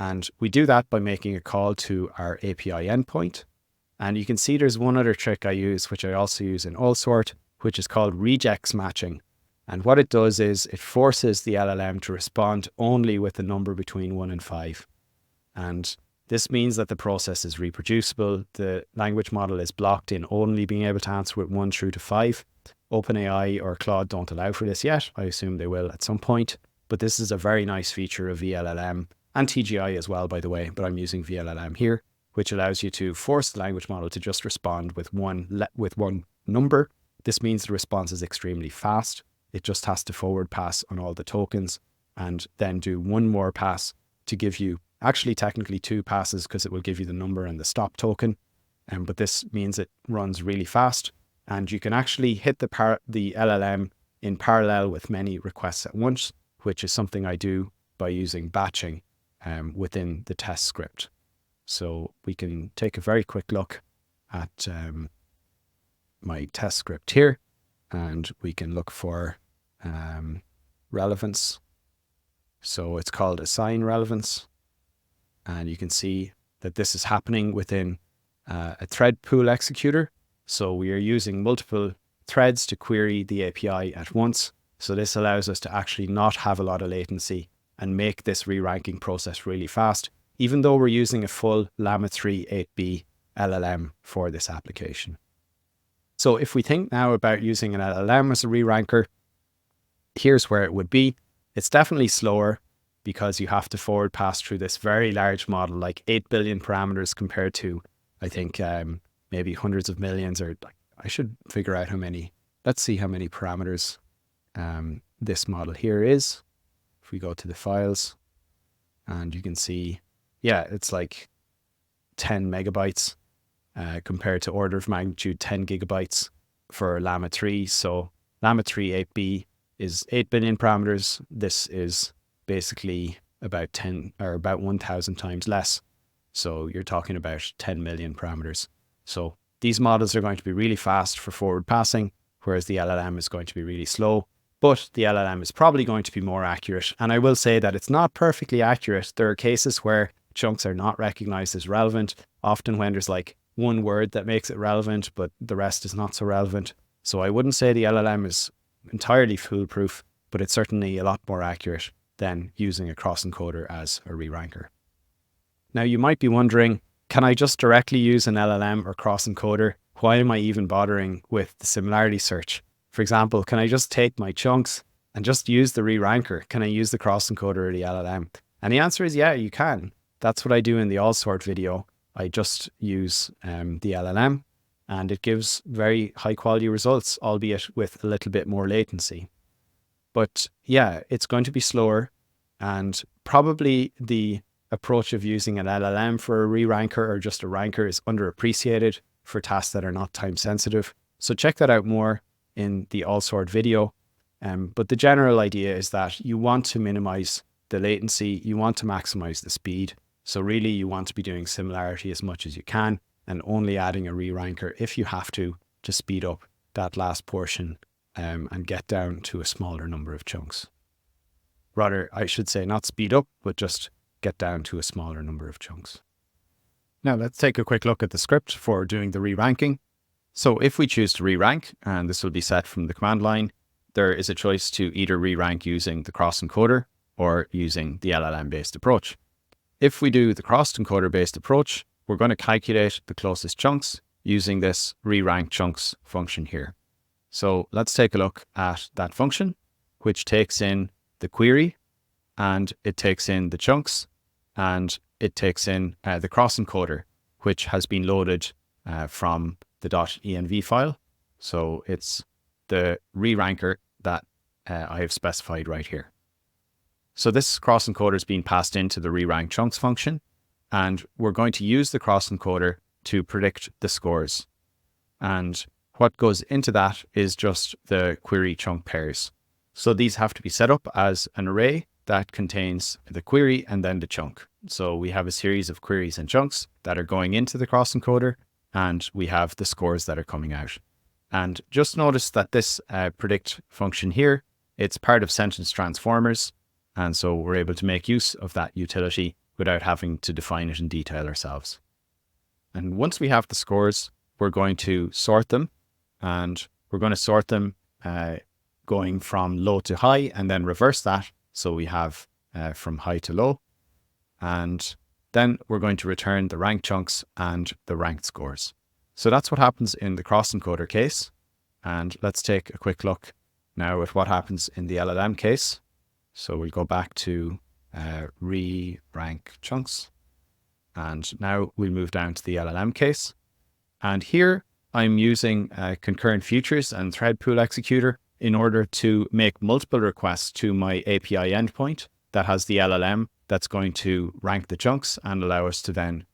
And we do that by making a call to our API endpoint. And you can see there's one other trick I use, which I also use in AllSort, which is called regex matching. And what it does is it forces the LLM to respond only with a number between 1 and 5. And this means that the process is reproducible. The language model is blocked in only being able to answer with 1 through to 5. OpenAI or Claude don't allow for this yet. I assume they will at some point. But this is a very nice feature of VLLM and TGI as well, by the way. But I'm using VLLM here, which allows you to force the language model to just respond with one number. This means the response is extremely fast. It just has to forward pass on all the tokens and then do one more pass to give you, actually technically 2 passes, because it will give you the number and the stop token. But this means it runs really fast, and you can actually hit the LLM in parallel with many requests at once, which is something I do by using batching within the test script. So we can take a very quick look at my test script here, and we can look for relevance. So it's called assign relevance. And you can see that this is happening within a thread pool executor. So we are using multiple threads to query the API at once. So this allows us to actually not have a lot of latency and make this re-ranking process really fast, even though we're using a full Llama 3 8B LLM for this application. So if we think now about using an LLM as a re-ranker, here's where it would be. It's definitely slower because you have to forward pass through this very large model, like 8 billion parameters compared to, I think, maybe hundreds of millions, or I should figure out how many. Let's see how many parameters this model here is. If we go to the files, and you can see, yeah, it's like 10 megabytes compared to order of magnitude 10 gigabytes for Llama 3. So Llama 3 8B is 8 billion parameters. This is basically about 10 or about 1,000 times less. So you're talking about 10 million parameters. So these models are going to be really fast for forward passing, whereas the LLM is going to be really slow. But the LLM is probably going to be more accurate. And I will say that it's not perfectly accurate. There are cases where chunks are not recognized as relevant, often when there's like one word that makes it relevant, but the rest is not so relevant. So I wouldn't say the LLM is entirely foolproof, but it's certainly a lot more accurate than using a cross-encoder as a re-ranker. Now you might be wondering, can I just directly use an LLM or cross-encoder? Why am I even bothering with the similarity search? For example, can I just take my chunks and just use the re-ranker? Can I use the cross-encoder or the LLM? And the answer is yeah, you can. That's what I do in the all sort video. I just use the LLM and it gives very high quality results, albeit with a little bit more latency. But yeah, it's going to be slower, and probably the approach of using an LLM for a re-ranker or just a ranker is underappreciated for tasks that are not time sensitive. So check that out more in the all sort video. But the general idea is that you want to minimize the latency, you want to maximize the speed. So really you want to be doing similarity as much as you can and only adding a re-ranker if you have to speed up that last portion and get down to a smaller number of chunks. Rather, I should say not speed up, but just get down to a smaller number of chunks. Now let's take a quick look at the script for doing the re-ranking. So if we choose to re-rank, and this will be set from the command line, there is a choice to either re-rank using the cross-encoder or using the LLM-based approach. If we do the cross-encoder-based approach, we're going to calculate the closest chunks using this re-rank chunks function here. So let's take a look at that function, which takes in the query, and it takes in the chunks, and it takes in the cross-encoder, which has been loaded from the .env file. So it's the re-ranker that I have specified right here. So this cross-encoder is being passed into the re-rank chunks function, and we're going to use the cross-encoder to predict the scores. And what goes into that is just the query chunk pairs. So these have to be set up as an array that contains the query and then the chunk. So we have a series of queries and chunks that are going into the cross-encoder, and we have the scores that are coming out. And just notice that this predict function here, it's part of sentence transformers. And so we're able to make use of that utility without having to define it in detail ourselves. And once we have the scores, we're going to sort them, and we're going to sort them going from low to high and then reverse that. So we have from high to low, and then we're going to return the ranked chunks and the ranked scores. So that's what happens in the cross-encoder case. And let's take a quick look now at what happens in the LLM case. So we'll go back to re-rank chunks. And now we'll move down to the LLM case. And here I'm using concurrent futures and thread pool executor in order to make multiple requests to my API endpoint that has the LLM that's going to rank the chunks and allow us to then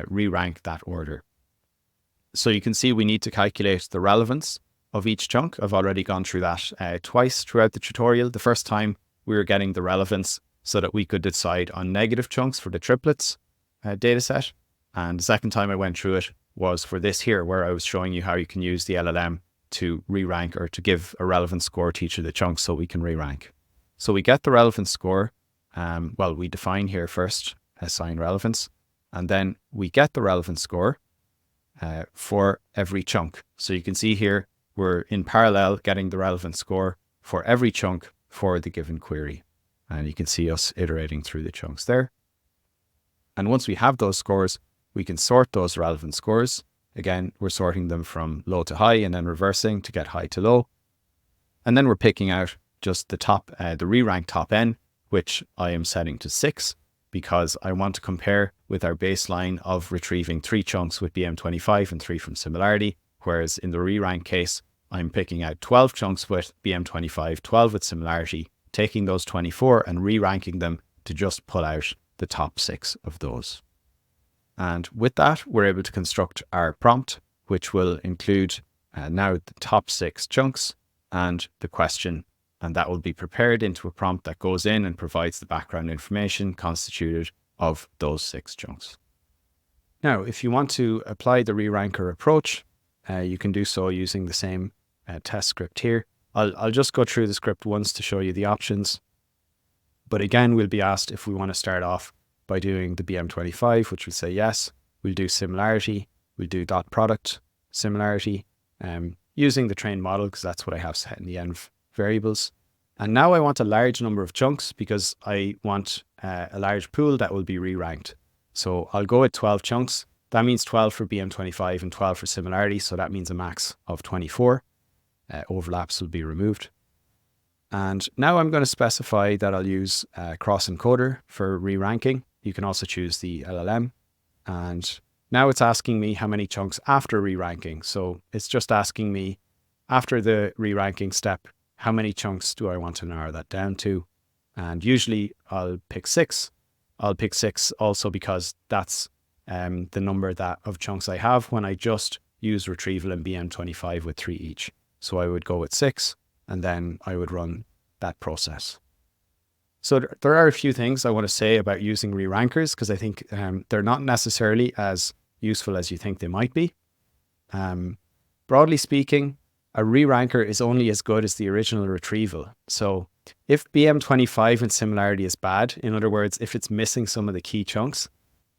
re-rank that order. So you can see we need to calculate the relevance of each chunk. I've already gone through that twice throughout the tutorial. The first time we were getting the relevance so that we could decide on negative chunks for the triplets dataset. And the second time I went through it was for this here, where I was showing you how you can use the LLM to re-rank or to give a relevant score to each of the chunks so we can re-rank. So we get the relevant score. Well, we define here first, assign relevance, and then we get the relevant score for every chunk. So you can see here, we're in parallel getting the relevant score for every chunk for the given query. And you can see us iterating through the chunks there. And once we have those scores, we can sort those relevant scores. Again, we're sorting them from low to high and then reversing to get high to low. And then we're picking out just the top, the re-rank top n, which I am setting to 6 because I want to compare with our baseline of retrieving 3 chunks with BM25 and 3 from Similarity. Whereas in the re-rank case, I'm picking out 12 chunks with BM25, 12 with Similarity, taking those 24 and re-ranking them to just pull out the top 6 of those. And with that, we're able to construct our prompt, which will include now the top 6 chunks and the question and that will be prepared into a prompt that goes in and provides the background information constituted of those 6 chunks. Now, if you want to apply the re-ranker approach, you can do so using the same test script here. I'll just go through the script once to show you the options. But again, we'll be asked if we want to start off by doing the BM25, which will say yes. We'll do similarity. We'll do dot product similarity using the trained model, because that's what I have set in the env variables. And now I want a large number of chunks because I want a large pool that will be re-ranked. So I'll go with 12 chunks. That means 12 for BM25 and 12 for similarity. So that means a max of 24. Overlaps will be removed. And now I'm going to specify that I'll use Cross-encoder for re-ranking. You can also choose the LLM. And now it's asking me how many chunks after re-ranking. So it's just asking me after the re-ranking step, how many chunks do I want to narrow that down to? And usually I'll pick 6. I'll pick 6 also because that's the number of chunks I have when I just use retrieval and BM25 with 3 each. So I would go with 6 and then I would run that process. So there are a few things I want to say about using re-rankers, because I think they're not necessarily as useful as you think they might be. Broadly speaking, a re-ranker is only as good as the original retrieval. So if BM25 and similarity is bad, in other words, if it's missing some of the key chunks,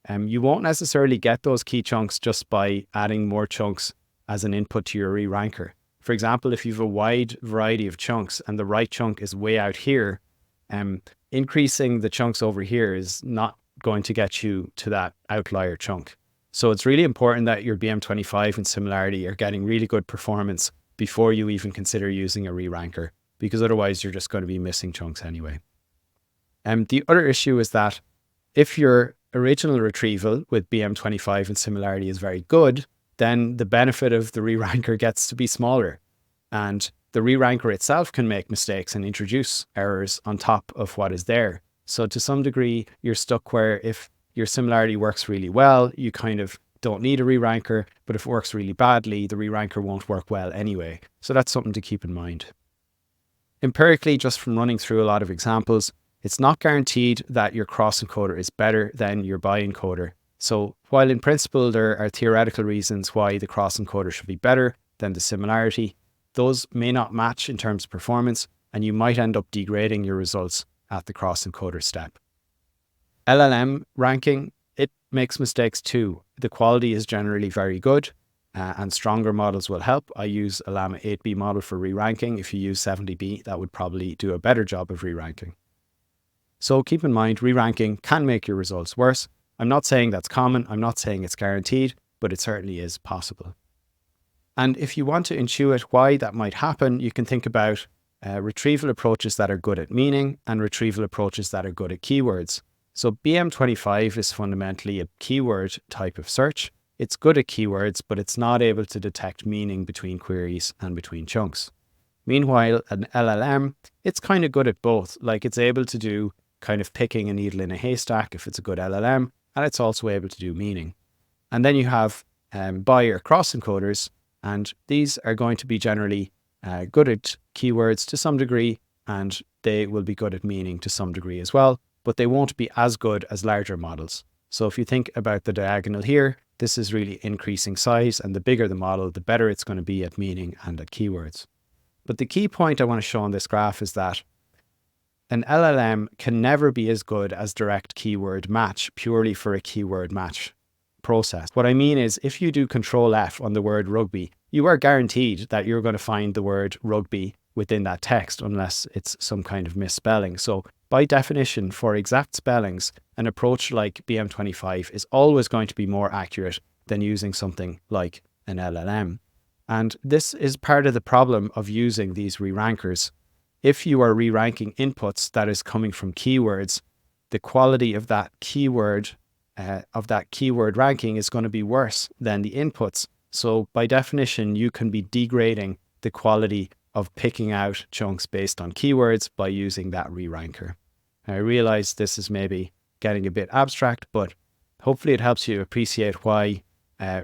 you won't necessarily get those key chunks just by adding more chunks as an input to your re-ranker. For example, if you have a wide variety of chunks and the right chunk is way out here, increasing the chunks over here is not going to get you to that outlier chunk. So it's really important that your BM25 and similarity are getting really good performance before you even consider using a re-ranker, because otherwise you're just going to be missing chunks anyway. The other issue is that if your original retrieval with BM25 and similarity is very good, then the benefit of the re-ranker gets to be smaller. And the re-ranker itself can make mistakes and introduce errors on top of what is there. So to some degree, you're stuck where if your similarity works really well, you kind of don't need a re-ranker, but if it works really badly, the re-ranker won't work well anyway. So that's something to keep in mind. Empirically, just from running through a lot of examples, it's not guaranteed that your cross-encoder is better than your bi-encoder. So while in principle there are theoretical reasons why the cross-encoder should be better than the similarity, those may not match in terms of performance, and you might end up degrading your results at the cross-encoder step. LLM ranking, it makes mistakes too. The quality is generally very good, and stronger models will help. I use a Llama 8B model for re-ranking. If you use 70B, that would probably do a better job of re-ranking. So keep in mind, re-ranking can make your results worse. I'm not saying that's common. I'm not saying it's guaranteed, but it certainly is possible. And if you want to intuit why that might happen, you can think about retrieval approaches that are good at meaning and retrieval approaches that are good at keywords. So BM25 is fundamentally a keyword type of search. It's good at keywords, but it's not able to detect meaning between queries and between chunks. Meanwhile, an LLM, it's kind of good at both. Like it's able to do kind of picking a needle in a haystack if it's a good LLM, and it's also able to do meaning. And then you have bi or cross-encoders, and these are going to be generally good at keywords to some degree, and they will be good at meaning to some degree as well, but they won't be as good as larger models. So if you think about the diagonal here, this is really increasing size, and the bigger the model, the better it's going to be at meaning and at keywords. But the key point I want to show on this graph is that an LLM can never be as good as direct keyword match purely for a keyword match process. What I mean is if you do Control F on the word rugby, you are guaranteed that you're going to find the word rugby within that text unless it's some kind of misspelling. So by definition, for exact spellings, an approach like BM25 is always going to be more accurate than using something like an LLM. And this is part of the problem of using these re-rankers. If you are re-ranking inputs that is coming from keywords, the quality of that keyword ranking is going to be worse than the inputs. So by definition, you can be degrading the quality of picking out chunks based on keywords by using that re-ranker. I realize this is maybe getting a bit abstract, but hopefully it helps you appreciate why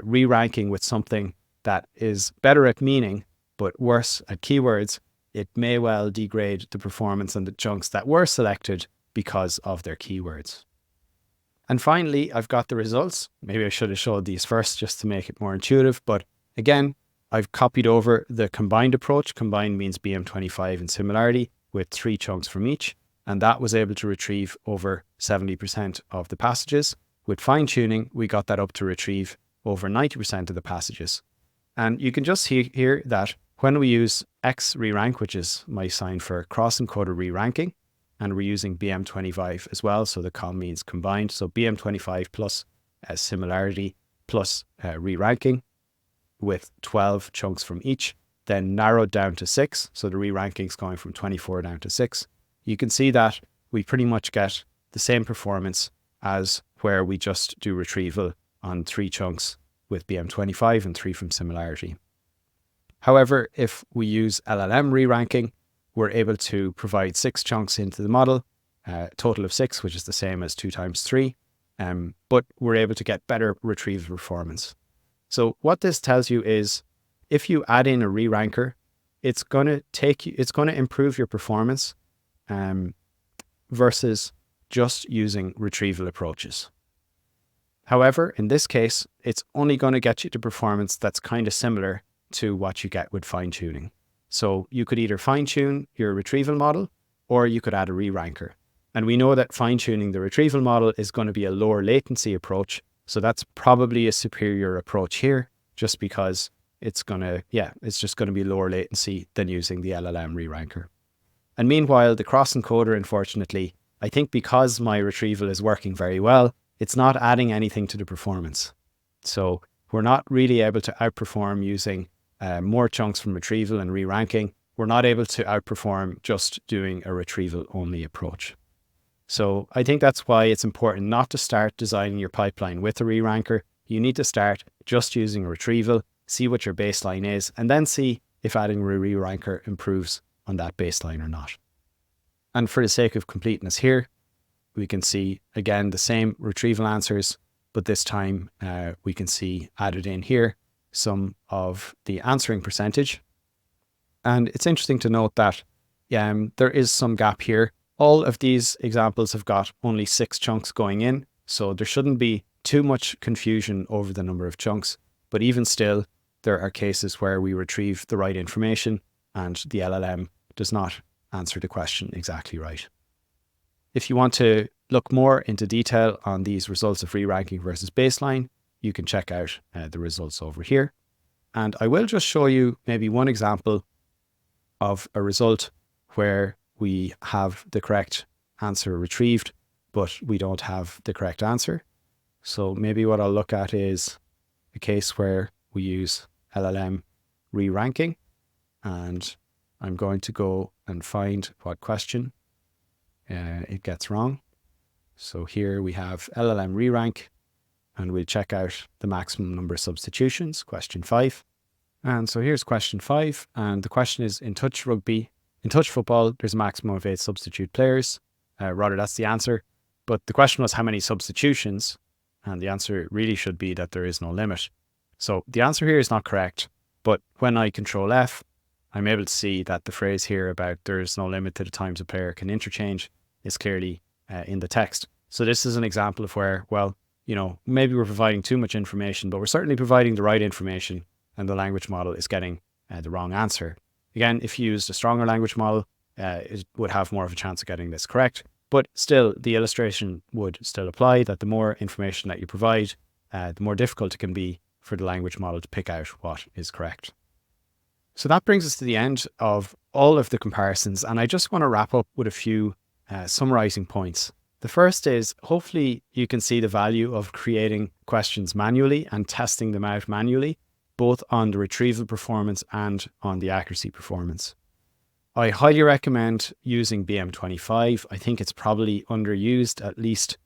re-ranking with something that is better at meaning but worse at keywords it may well degrade the performance on the chunks that were selected because of their keywords. And finally, I've got the results. Maybe I should have showed these first just to make it more intuitive. But again, I've copied over the combined approach. Combined means BM25 and Similarity with 3 chunks from each. And that was able to retrieve over 70% of the passages. With fine tuning, we got that up to retrieve over 90% of the passages. And you can just see here that when we use X re-rank, which is my sign for cross-encoder re-ranking, and we're using BM25 as well, so the com means combined, so BM25 plus Similarity plus re-ranking with 12 chunks from each, then narrowed down to 6, so the re-ranking is going from 24 down to 6. You can see that we pretty much get the same performance as where we just do retrieval on 3 chunks with BM25 and 3 from Similarity. However, if we use LLM re-ranking, we're able to provide 6 chunks into the model, total of 6, which is the same as 2 times 3, but we're able to get better retrieval performance. So what this tells you is, if you add in a re-ranker, it's going to improve your performance versus just using retrieval approaches. However, in this case, it's only going to get you to performance that's kind of similar to what you get with fine tuning. So you could either fine tune your retrieval model, or you could add a re-ranker. And we know that fine tuning the retrieval model is going to be a lower latency approach. So that's probably a superior approach here, just because it's just going to be lower latency than using the LLM re-ranker. And meanwhile, the cross-encoder, unfortunately, I think because my retrieval is working very well, it's not adding anything to the performance. So we're not really able to outperform using more chunks from retrieval and re-ranking. We're not able to outperform just doing a retrieval-only approach. So I think that's why it's important not to start designing your pipeline with a re-ranker. You need to start just using a retrieval, see what your baseline is, and then see if adding a re-ranker improves on that baseline or not. And for the sake of completeness here, we can see, again, the same retrieval answers, but this time we can see added in here some of the answering percentage. And it's interesting to note that there is some gap here. All of these examples have got only 6 chunks going in, so there shouldn't be too much confusion over the number of chunks. But even still, there are cases where we retrieve the right information and the LLM does not answer the question exactly right. If you want to look more into detail on these results of re-ranking versus baseline, you can check out the results over here. And I will just show you maybe one example of a result where we have the correct answer retrieved, but we don't have the correct answer. So maybe what I'll look at is a case where we use LLM re-ranking, and I'm going to go and find what question it gets wrong. So here we have LLM re-rank, and we'll check out the maximum number of substitutions, question 5. And so here's question 5, and the question is, in touch football, there's a maximum of 8 substitute players. Rather, that's the answer. But the question was how many substitutions, and the answer really should be that there is no limit. So the answer here is not correct, but when I Control F, I'm able to see that the phrase here about there's no limit to the times a player can interchange is clearly in the text. So this is an example of where, well, maybe we're providing too much information, but we're certainly providing the right information, and the language model is getting the wrong answer. Again, if you used a stronger language model, it would have more of a chance of getting this correct. But still, the illustration would still apply that the more information that you provide, the more difficult it can be for the language model to pick out what is correct. So that brings us to the end of all of the comparisons. And I just want to wrap up with a few summarizing points. The first is, hopefully you can see the value of creating questions manually and testing them out manually, both on the retrieval performance and on the accuracy performance. I highly recommend using BM25. I think it's probably underused, at least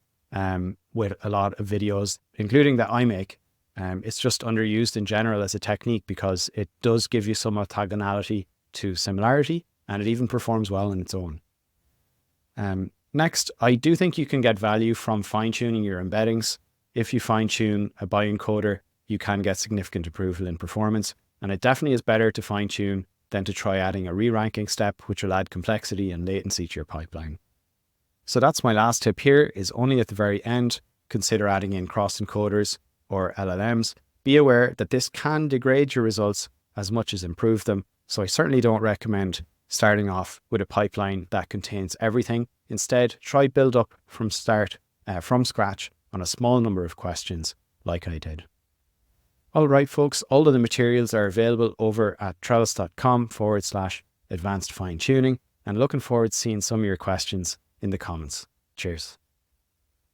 with a lot of videos, including that I make. It's just underused in general as a technique because it does give you some orthogonality to Similarity, and it even performs well on its own. Next, I do think you can get value from fine-tuning your embeddings. If you fine-tune a bi-encoder, you can get significant improvement in performance, and it definitely is better to fine-tune than to try adding a re-ranking step, which will add complexity and latency to your pipeline. So that's my last tip here, is only at the very end. Consider adding in cross-encoders or LLMs. Be aware that this can degrade your results as much as improve them. So I certainly don't recommend starting off with a pipeline that contains everything. Instead, try build up from scratch on a small number of questions like I did. All right, folks, all of the materials are available over at trellis.com/advanced fine tuning, and looking forward to seeing some of your questions in the comments. Cheers.